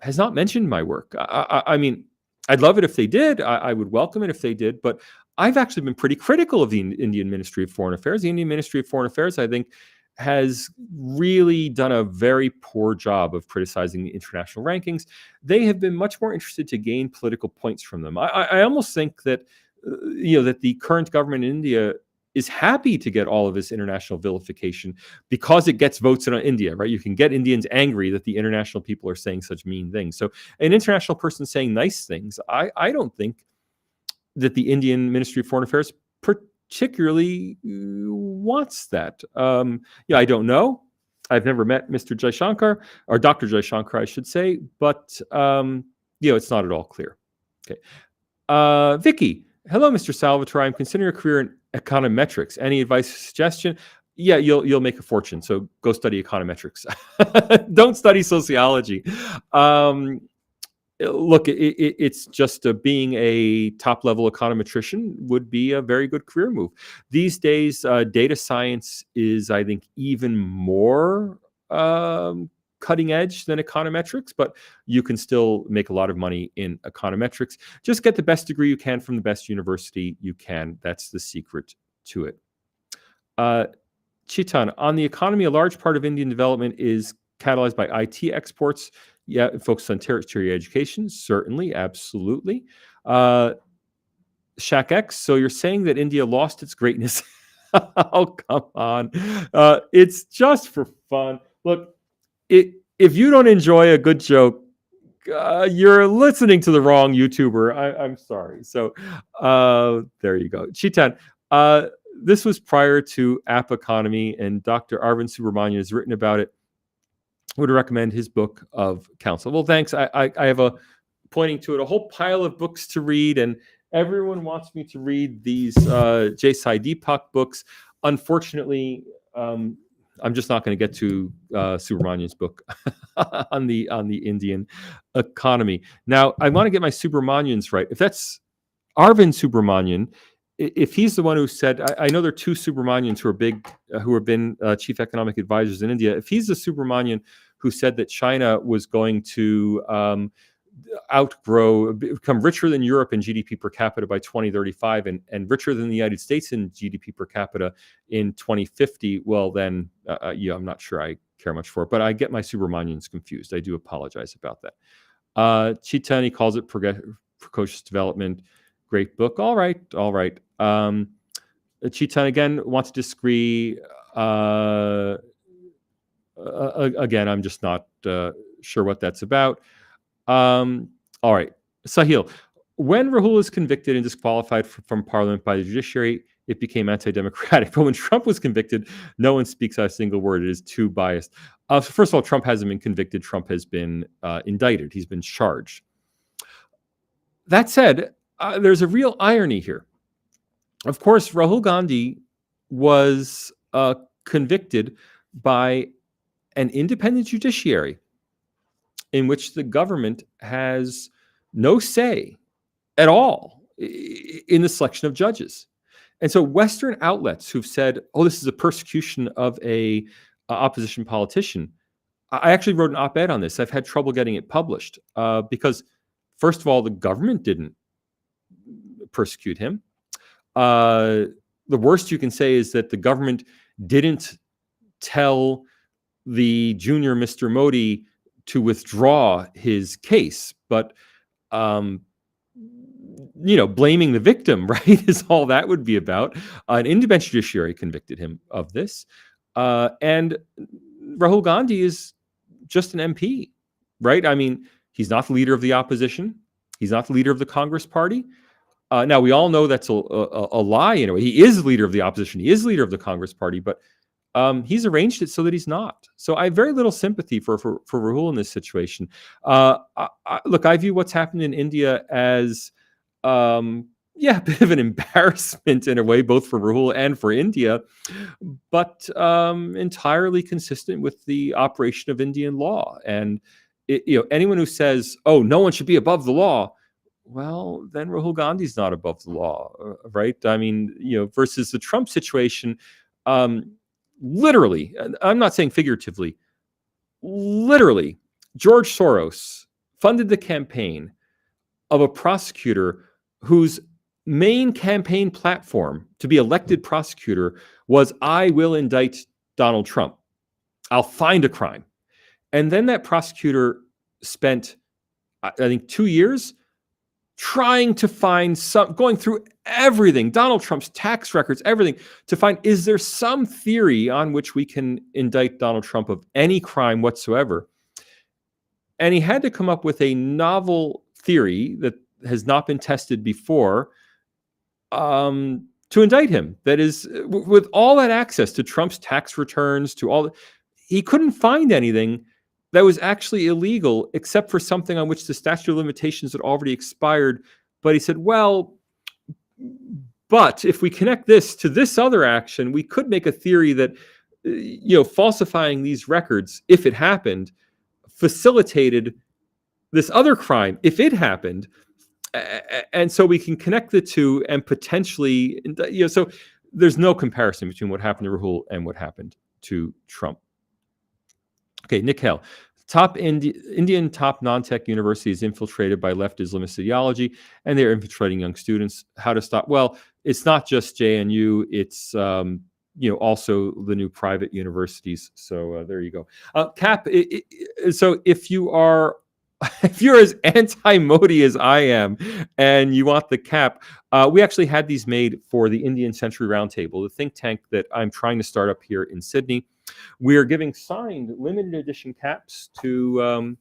has not mentioned my work. I mean, I'd love it if they did. I would welcome it if they did. But I've actually been pretty critical of the Indian Ministry of Foreign Affairs. The Indian Ministry of Foreign Affairs, I think, has really done a very poor job of criticizing the international rankings. They have been much more interested to gain political points from them. I almost think that that the current government in India is happy to get all of this international vilification because it gets votes in India, right? You can get Indians angry that the international people are saying such mean things. So an international person saying nice things, I don't think that the Indian Ministry of Foreign Affairs particularly wants that. I don't know. I've never met Mr. Jaishankar, or Dr. Jaishankar, I should say, but it's not at all clear. Okay. Vicky, hello, Mr. Salvatore. I'm considering a career in econometrics. Any advice or suggestion? Yeah, you'll make a fortune. So go study econometrics. Don't study sociology. Look, it's just being a top-level econometrician would be a very good career move. These days, data science is, I think, even more cutting edge than econometrics, but you can still make a lot of money in econometrics. Just get the best degree you can from the best university you can. That's the secret to it. Chitan, on the economy, a large part of Indian development is catalyzed by IT exports. Yeah, focus on tertiary education, certainly, absolutely. Shaq X, so you're saying that India lost its greatness? Oh, come on. It's just for fun. Look, if you don't enjoy a good joke, you're listening to the wrong YouTuber. I'm sorry. So there you go. Chitan, this was prior to App Economy, and Dr. Arvind Subramanian has written about it. Would recommend his book of counsel. Well, thanks. I have pointing to it, a whole pile of books to read, and everyone wants me to read these J. Sai Deepak books. Unfortunately, I'm just not going to get to Subramanian's book on the Indian economy. Now, I want to get my Subramanians right. If that's Arvind Subramanian, if he's the one who said, I know there are two Subramanians who are big, who have been chief economic advisors in India. If he's the Subramanian who said that China was going to become richer than Europe in GDP per capita by 2035 and richer than the United States in GDP per capita in 2050, well, then, I'm not sure I care much for it, but I get my Subramanians confused. I do apologize about that. Chitani calls it precocious development. Great book. All right. Chitan again wants to disagree. Again, I'm just not sure what that's about. All right. Sahil, when Rahul is convicted and disqualified from parliament by the judiciary, it became anti-democratic. But when Trump was convicted, no one speaks a single word. It is too biased. First of all, Trump hasn't been convicted. Trump has been indicted. He's been charged. That said, there's a real irony here. Of course, Rahul Gandhi was convicted by an independent judiciary in which the government has no say at all in the selection of judges. And so Western outlets who've said, oh, this is a persecution of a opposition politician. I actually wrote an op-ed on this. I've had trouble getting it published because, first of all, the government didn't persecute him. The worst you can say is that the government didn't tell the junior Mr. Modi to withdraw his case, but blaming the victim, right, is all that would be about. An independent judiciary convicted him of this, and Rahul Gandhi is just an MP, right? I mean, he's not the leader of the opposition. He's not the leader of the Congress Party. Now, we all know that's a lie in a way. He is the leader of the opposition. He is the leader of the Congress Party, but he's arranged it so that he's not. So I have very little sympathy for Rahul in this situation. Look, I view what's happened in India as, a bit of an embarrassment in a way, both for Rahul and for India, but entirely consistent with the operation of Indian law. And anyone who says, "Oh, no one should be above the law," well, then Rahul Gandhi's not above the law, right? I mean, versus the Trump situation, literally, I'm not saying figuratively, literally, George Soros funded the campaign of a prosecutor whose main campaign platform to be elected prosecutor was, I will indict Donald Trump. I'll find a crime. And then that prosecutor spent, I think, 2 years trying to find going through everything, Donald Trump's tax records, everything, to find, is there some theory on which we can indict Donald Trump of any crime whatsoever? And he had to come up with a novel theory that has not been tested before, to indict him. That is, with all that access to Trump's tax returns, to all, he couldn't find anything that was actually illegal, except for something on which the statute of limitations had already expired. But he said, well, but if we connect this to this other action, we could make a theory that, falsifying these records, if it happened, facilitated this other crime, if it happened. And so we can connect the two and potentially, so there's no comparison between what happened to Rahul and what happened to Trump. Okay, Nick Hale. Indian top non-tech university is infiltrated by left Islamist ideology, and they're infiltrating young students. How to stop? Well, it's not just JNU. It's also the new private universities. So there you go. Cap. So if you're as anti-Modi as I am, and you want the cap, we actually had these made for the Indian Century Roundtable, the think tank that I'm trying to start up here in Sydney. We are giving signed limited edition caps to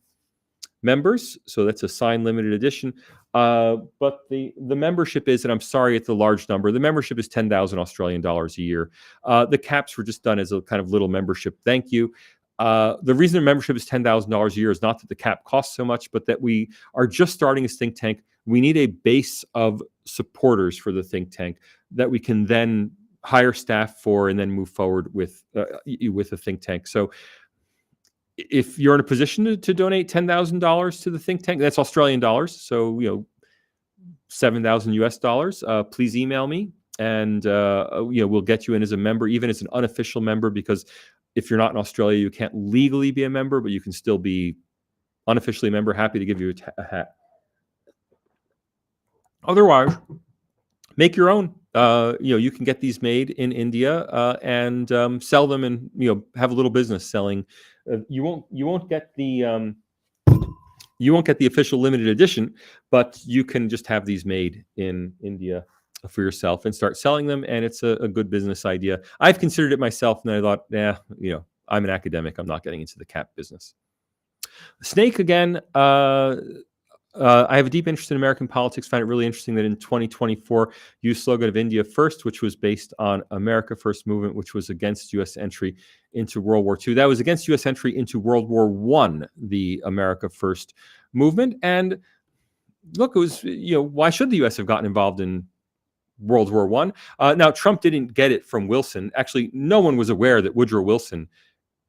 members, so that's a signed limited edition. But the membership is, and I'm sorry, it's a large number. The membership is 10,000 Australian dollars a year. The caps were just done as a kind of little membership thank you. The reason the membership is $10,000 a year is not that the cap costs so much, but that we are just starting this think tank. We need a base of supporters for the think tank that we can then hire staff for and then move forward with a think tank. So if you're in a position to donate $10,000 to the think tank, that's Australian dollars. So, 7,000 US dollars, please email me, and we'll get you in as a member, even as an unofficial member, because if you're not in Australia, you can't legally be a member, but you can still be unofficially a member. Happy to give you a hat. Otherwise, make your own. You can get these made in India and sell them, and have a little business selling. You won't get the official limited edition, but you can just have these made in India for yourself and start selling them, and it's a good business idea. I've considered it myself, and I thought, I'm an academic. I'm not getting into the cap business. Snake again. I have a deep interest in American politics. Find it really interesting that in 2024, used slogan of India First, which was based on America First movement, which was against U.S. entry into World War II. That was against U.S. entry into World War I, the America First movement. And look, it was, why should the U.S. have gotten involved in World War I? Now, Trump didn't get it from Wilson. Actually, no one was aware that Woodrow Wilson,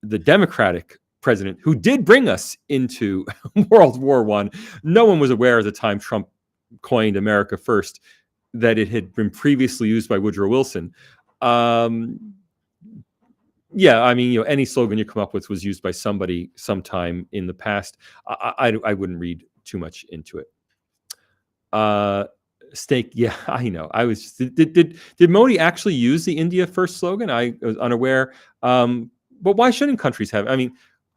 the Democratic president who did bring us into World War I, no one was aware at the time Trump coined America First that it had been previously used by Woodrow Wilson. Any slogan you come up with was used by somebody sometime in the past. I wouldn't read too much into it. Steak, yeah, I know. I was did Modi actually use the India First slogan? I was unaware. But why shouldn't countries have?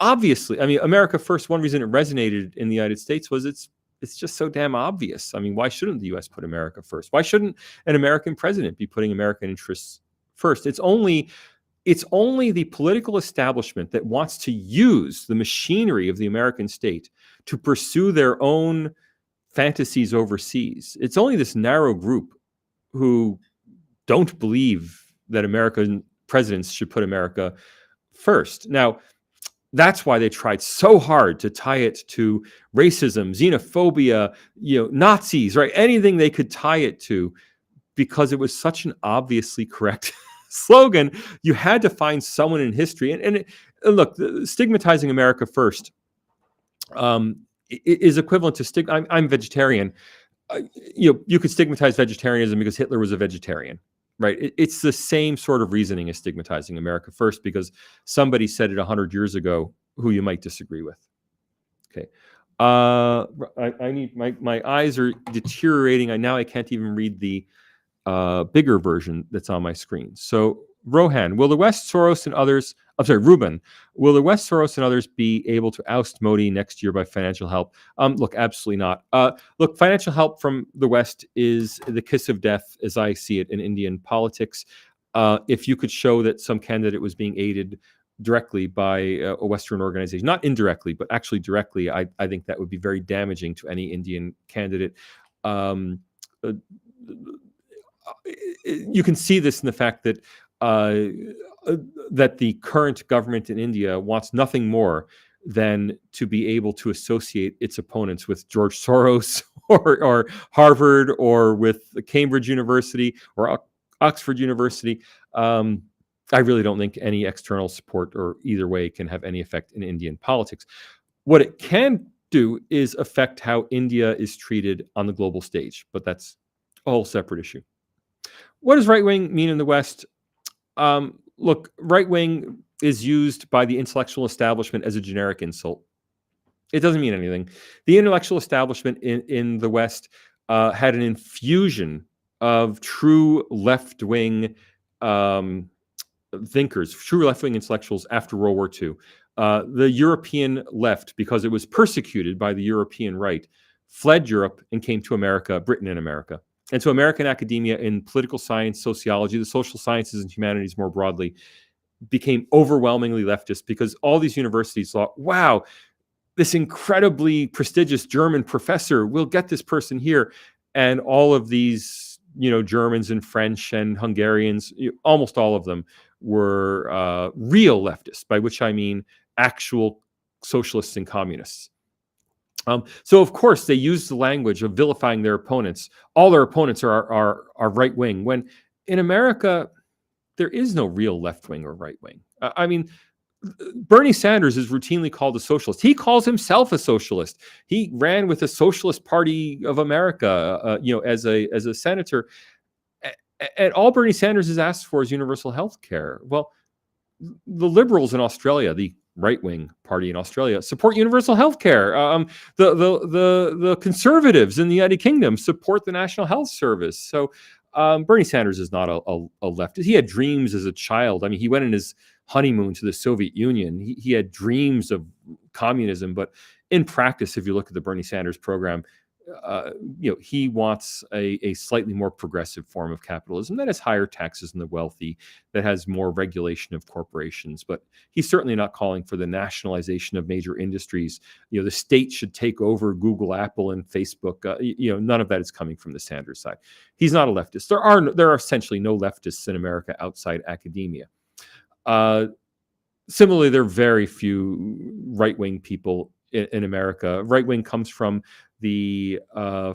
Obviously, America First, one reason it resonated in the United States was it's just so damn obvious. Why shouldn't the U.S. put America first? Why shouldn't an American president be putting American interests first? It's only the political establishment that wants to use the machinery of the American state to pursue their own fantasies overseas. It's only this narrow group who don't believe that American presidents should put America first. Now, that's why they tried so hard to tie it to racism, xenophobia, Nazis, right? Anything they could tie it to, because it was such an obviously correct slogan. You had to find someone in history. And look, stigmatizing America First is equivalent to I'm vegetarian. You could stigmatize vegetarianism because Hitler was a vegetarian. Right. It's the same sort of reasoning as stigmatizing America First, because somebody said it 100 years ago who you might disagree with. Okay. I need my eyes are deteriorating. I can't even read the bigger version that's on my screen. So Rohan, will the West Soros and others, I'm sorry, Ruben, will the West Soros and others be able to oust Modi next year by financial help? Look, absolutely not. Look, financial help from the West is the kiss of death, as I see it in Indian politics. If you could show that some candidate was being aided directly by a Western organization, not indirectly, but actually directly, I think that would be very damaging to any Indian candidate. Um, uh, you can see this in the fact that uh, that the current government in India wants nothing more than to be able to associate its opponents with George Soros or Harvard or with Cambridge University or Oxford University. I really don't think any external support or either way can have any effect in Indian politics. What it can do is affect how India is treated on the global stage, but that's a whole separate issue. What does right wing mean in the West? Look, right wing is used by the intellectual establishment as a generic insult. It doesn't mean anything. The intellectual establishment in the West had an infusion of true left wing thinkers, true left wing intellectuals after World War II. The European left, because it was persecuted by the European right, fled Europe and came to America, Britain and America. And so American academia in political science, sociology, the social sciences and humanities more broadly became overwhelmingly leftist because all these universities thought, wow, this incredibly prestigious German professor, we'll get this person here. And all of these, Germans and French and Hungarians, almost all of them were real leftists, by which I mean actual socialists and communists. So of course they use the language of vilifying their opponents. All their opponents are right wing. When in America there is no real left wing or right wing. I mean, Bernie Sanders is routinely called a socialist. He calls himself a socialist. He ran with the Socialist Party of America, as a senator. And all Bernie Sanders has asked for is universal health care. Well, the Liberals in Australia, the right-wing party in Australia, support universal health care. The Conservatives in the United Kingdom support the National Health Service. So Bernie Sanders is not a leftist. He had dreams as a child. I mean, he went in his honeymoon to the Soviet Union. He had dreams of communism, but in practice, if you look at the Bernie Sanders program, he wants a slightly more progressive form of capitalism that has higher taxes on the wealthy, that has more regulation of corporations. But he's certainly not calling for the nationalization of major industries. The state should take over Google, Apple, and Facebook. None of that is coming from the Sanders side. He's not a leftist. There are essentially no leftists in America outside academia. Similarly, there are very few right-wing people in America. Right-wing comes from the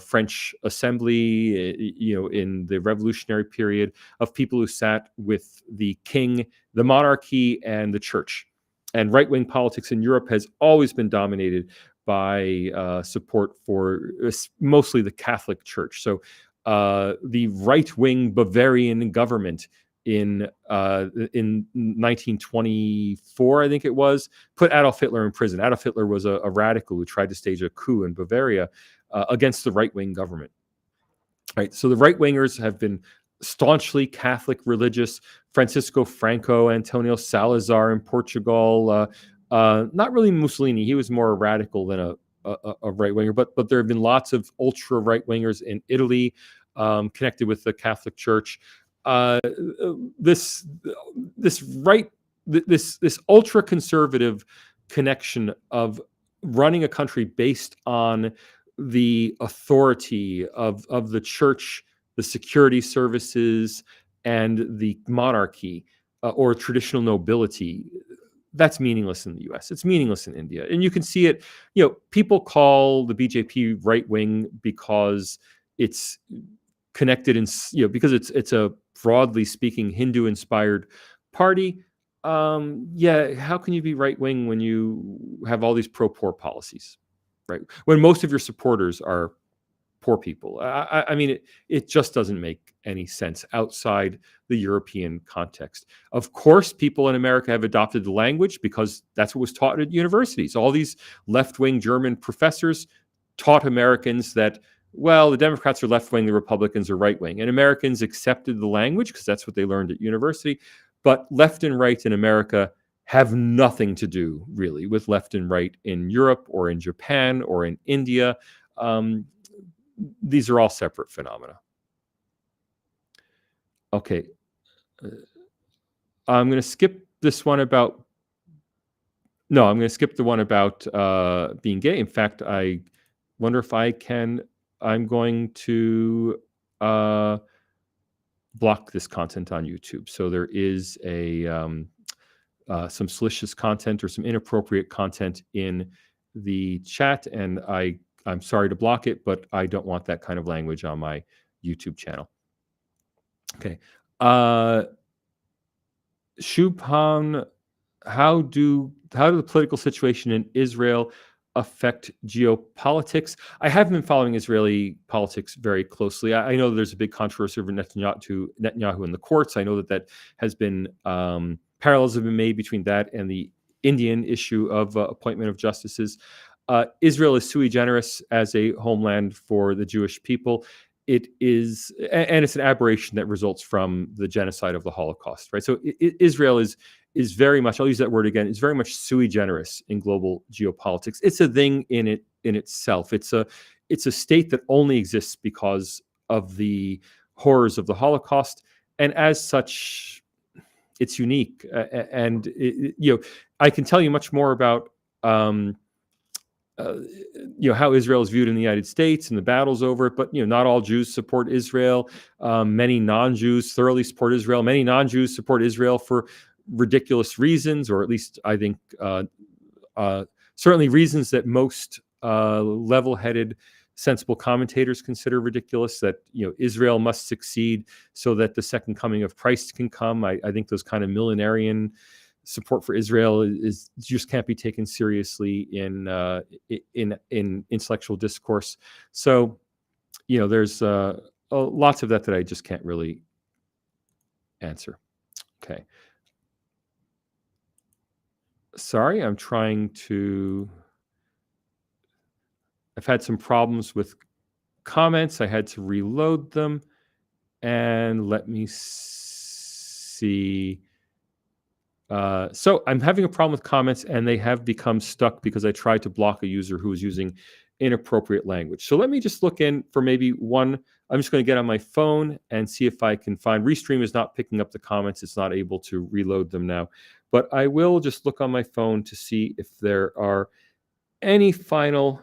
French Assembly, in the Revolutionary period, of people who sat with the king, the monarchy, and the church. And right-wing politics in Europe has always been dominated by support for mostly the Catholic Church. So the right-wing Bavarian government in 1924, I think it was, put Adolf Hitler in prison. Adolf Hitler was a radical who tried to stage a coup in Bavaria against the right-wing government. Right. So the right-wingers have been staunchly Catholic religious. Francisco Franco, Antonio Salazar in Portugal, not really Mussolini. He was more a radical than a right-winger, but there have been lots of ultra right-wingers in Italy connected with the Catholic Church. This ultra conservative connection of running a country based on the authority of the church, the security services, and the monarchy or traditional nobility, that's meaningless in the US. It's meaningless in India. And you can see it, people call the BJP right wing because it's connected in, because it's a broadly speaking Hindu inspired party. How can you be right wing when you have all these pro poor policies, right? When most of your supporters are poor people. I mean, it just doesn't make any sense outside the European context. Of course, people in America have adopted the language because that's what was taught at universities. All these left-wing German professors taught Americans that, well, the Democrats are left-wing, the Republicans are right-wing. And Americans accepted the language because that's what they learned at university. But left and right in America have nothing to do, really, with left and right in Europe or in Japan or in India. These are all separate phenomena. Okay. I'm going to skip this one about... No, I'm going to skip the one about being gay. In fact, I wonder if I can... I'm going to block this content on YouTube. So there is some salacious content or some inappropriate content in the chat, and I'm sorry to block it, but I don't want that kind of language on my YouTube channel. Okay. Shubham, how do the political situation in Israel affect geopolitics? I haven't been following Israeli politics very closely. I know there's a big controversy over Netanyahu in the courts. I know that has been parallels have been made between that and the Indian issue of appointment of justices. Israel is sui generis as a homeland for the Jewish people. It is, and it's an aberration that results from the genocide of the Holocaust, right? So Israel is very much, I'll use that word again, is very much sui generis in global geopolitics. It's a thing in itself. It's a state that only exists because of the horrors of the Holocaust, and as such, it's unique. I can tell you much more about how Israel is viewed in the United States and the battles over it, but not all Jews support Israel. Many non-Jews thoroughly support Israel. Many non-Jews support Israel for ridiculous reasons, or at least I think certainly reasons that most level-headed, sensible commentators consider ridiculous. That Israel must succeed so that the second coming of Christ can come. I think those kind of millenarian support for Israel is just can't be taken seriously in intellectual discourse. So, there's lots of that I just can't really answer. Okay. Sorry, I've had some problems with comments. I had to reload them, and let me see. So I'm having a problem with comments, and they have become stuck because I tried to block a user who was using inappropriate language. So let me just look in for maybe one. I'm just going to get on my phone and see if I can find... Restream is not picking up the comments. It's not able to reload them now. But I will just look on my phone to see if there are any final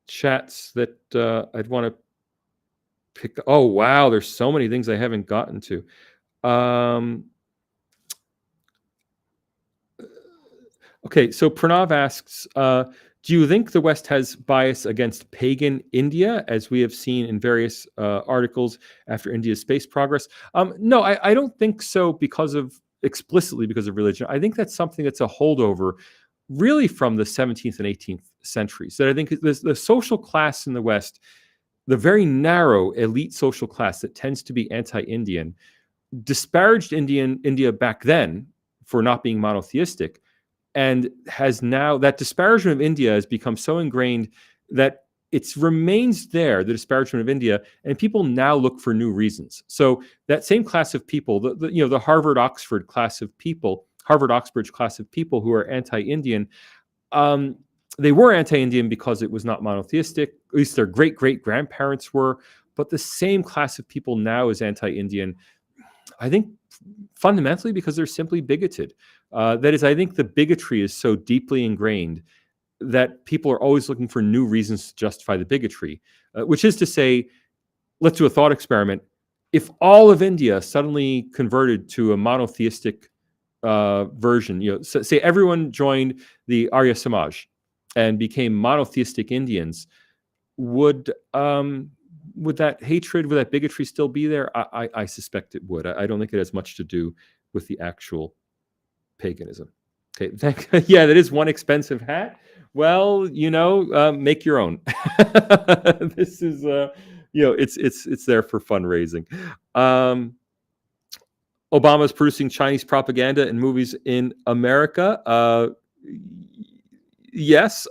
chats that I'd want to pick. Oh, wow. There's so many things I haven't gotten to. Okay, so Pranav asks, do you think the West has bias against pagan India, as we have seen in various articles after India's space progress? No, I don't think so explicitly because of religion. I think that's something that's a holdover really from the 17th and 18th centuries. That I think the social class in the West, the very narrow elite social class that tends to be anti-Indian, disparaged India back then for not being monotheistic, and has now, that disparagement of India has become so ingrained that it remains there, the disparagement of India, and people now look for new reasons. So that same class of people, the Harvard-Oxford class of people, Harvard-Oxbridge class of people who are anti-Indian, they were anti-Indian because it was not monotheistic, at least their great-great-grandparents were, but the same class of people now is anti-Indian, I think, fundamentally because they're simply bigoted. That is, I think the bigotry is so deeply ingrained that people are always looking for new reasons to justify the bigotry, which is to say, let's do a thought experiment. If all of India suddenly converted to a monotheistic version, say everyone joined the Arya Samaj and became monotheistic Indians, would that hatred, would that bigotry still be there? I suspect it would. I don't think it has much to do with the actual paganism. Okay, yeah, that is one expensive hat. Well, make your own. This is, it's there for fundraising. Um, Obama's producing Chinese propaganda and movies in America. Yes.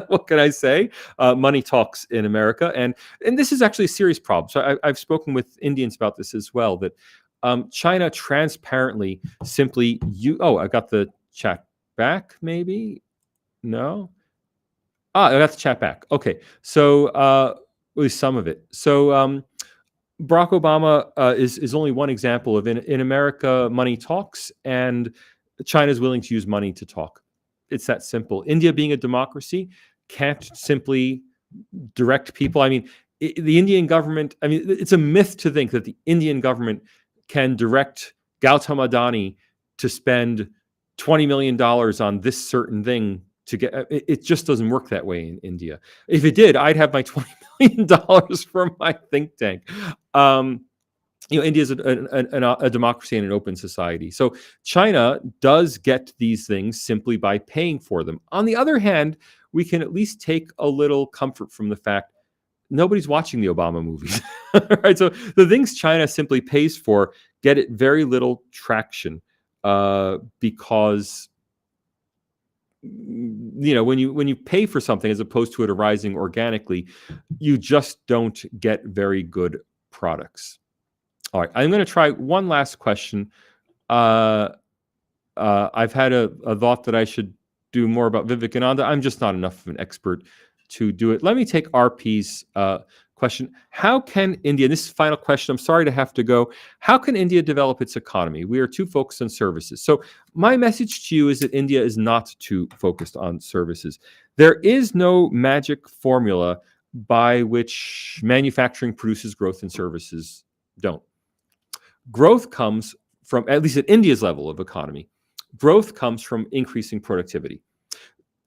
What can I say? Money talks in America, and this is actually a serious problem. So I've spoken with Indians about this as well. That China transparently simply I got the chat back. Maybe no. I got the chat back. Okay, so at least some of it. So Barack Obama is only one example of in America, money talks, and China is willing to use money to talk. It's that simple. India, being a democracy, can't simply direct people. I mean, the Indian government. I mean, it's a myth to think that the Indian government can direct Gautam Adani to spend $20 million on this certain thing to get. It just doesn't work that way in India. If it did, I'd have my $20 million from my think tank. India is a democracy and an open society. So China does get these things simply by paying for them. On the other hand, we can at least take a little comfort from the fact nobody's watching the Obama movies, right? So the things China simply pays for get it very little traction because when you pay for something as opposed to it arising organically, you just don't get very good products. All right, I'm going to try one last question. I've had a thought that I should do more about Vivekananda. I'm just not enough of an expert to do it. Let me take RP's question. How can India, this is the final question, I'm sorry to have to go. How can India develop its economy? We are too focused on services. So my message to you is that India is not too focused on services. There is no magic formula by which manufacturing produces growth and services don't. Growth comes from, at least at India's level of economy, growth comes from increasing productivity.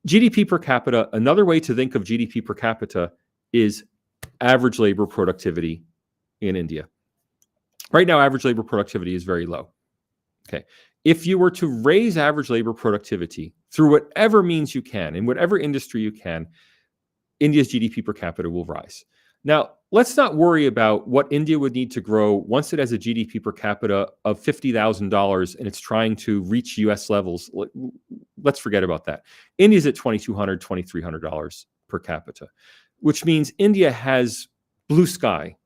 GDP per capita, another way to think of GDP per capita is average labor productivity in India. Right now, average labor productivity is very low. Okay. If you were to raise average labor productivity through whatever means you can, in whatever industry you can, India's GDP per capita will rise. Now, let's not worry about what India would need to grow once it has a GDP per capita of $50,000 and it's trying to reach US levels. Let's forget about that. India's at $2,200, $2,300 per capita, which means India has blue sky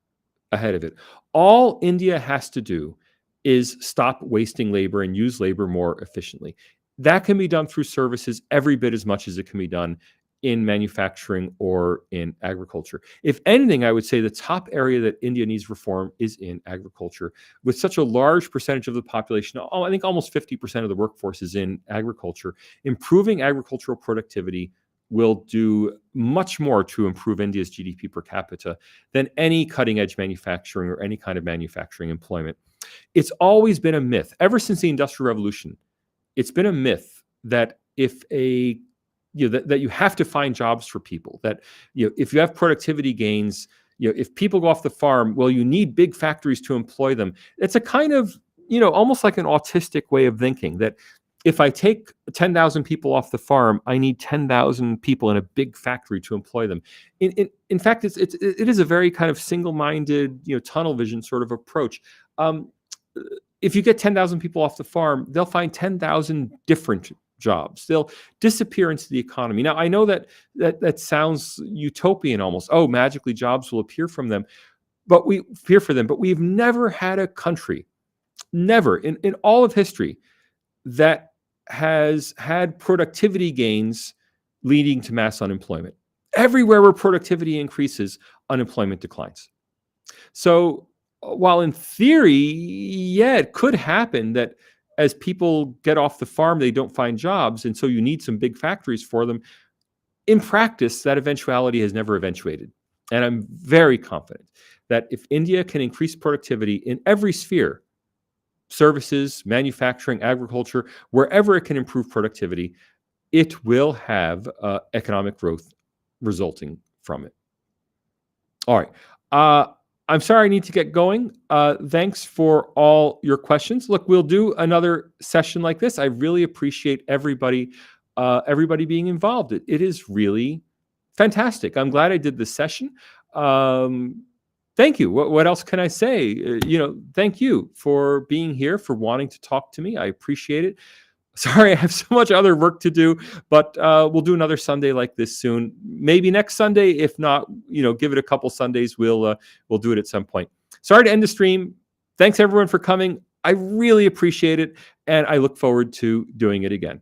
ahead of it. All India has to do is stop wasting labor and use labor more efficiently. That can be done through services every bit as much as it can be done in manufacturing or in agriculture. If anything, I would say the top area that India needs reform is in agriculture. With such a large percentage of the population, I think almost 50% of the workforce is in agriculture, improving agricultural productivity will do much more to improve India's GDP per capita than any cutting-edge manufacturing or any kind of manufacturing employment. It's always been a myth, ever since the Industrial Revolution, it's been a myth that that you have to find jobs for people, that if you have productivity gains, if people go off the farm, well, you need big factories to employ them. It's a kind of almost like an autistic way of thinking, that if I take 10,000 people off the farm, I need 10,000 people in a big factory to employ them. In fact, it is a very kind of single-minded, tunnel vision sort of approach. If you get 10,000 people off the farm, they'll find 10,000 different jobs. They'll disappear into the economy. Now, I know that sounds utopian almost. Oh, magically jobs will appear for them. But we've never had a country, never in all of history, that has had productivity gains leading to mass unemployment. Everywhere where productivity increases, unemployment declines. So while in theory, yeah, it could happen that as people get off the farm, they don't find jobs, and so you need some big factories for them. In practice, that eventuality has never eventuated. And I'm very confident that if India can increase productivity in every sphere, services, manufacturing, agriculture, wherever it can improve productivity, it will have economic growth resulting from it. All right. I'm sorry I need to get going. Thanks for all your questions. Look, we'll do another session like this. I really appreciate everybody everybody being involved. It is really fantastic. I'm glad I did this session. Um, Thank you. What else can I say? Thank you for being here, for wanting to talk to me. I appreciate it. Sorry, I have so much other work to do, but we'll do another Sunday like this soon. Maybe next Sunday. If not, give it a couple Sundays. We'll do it at some point. Sorry to end the stream. Thanks everyone for coming. I really appreciate it, and I look forward to doing it again.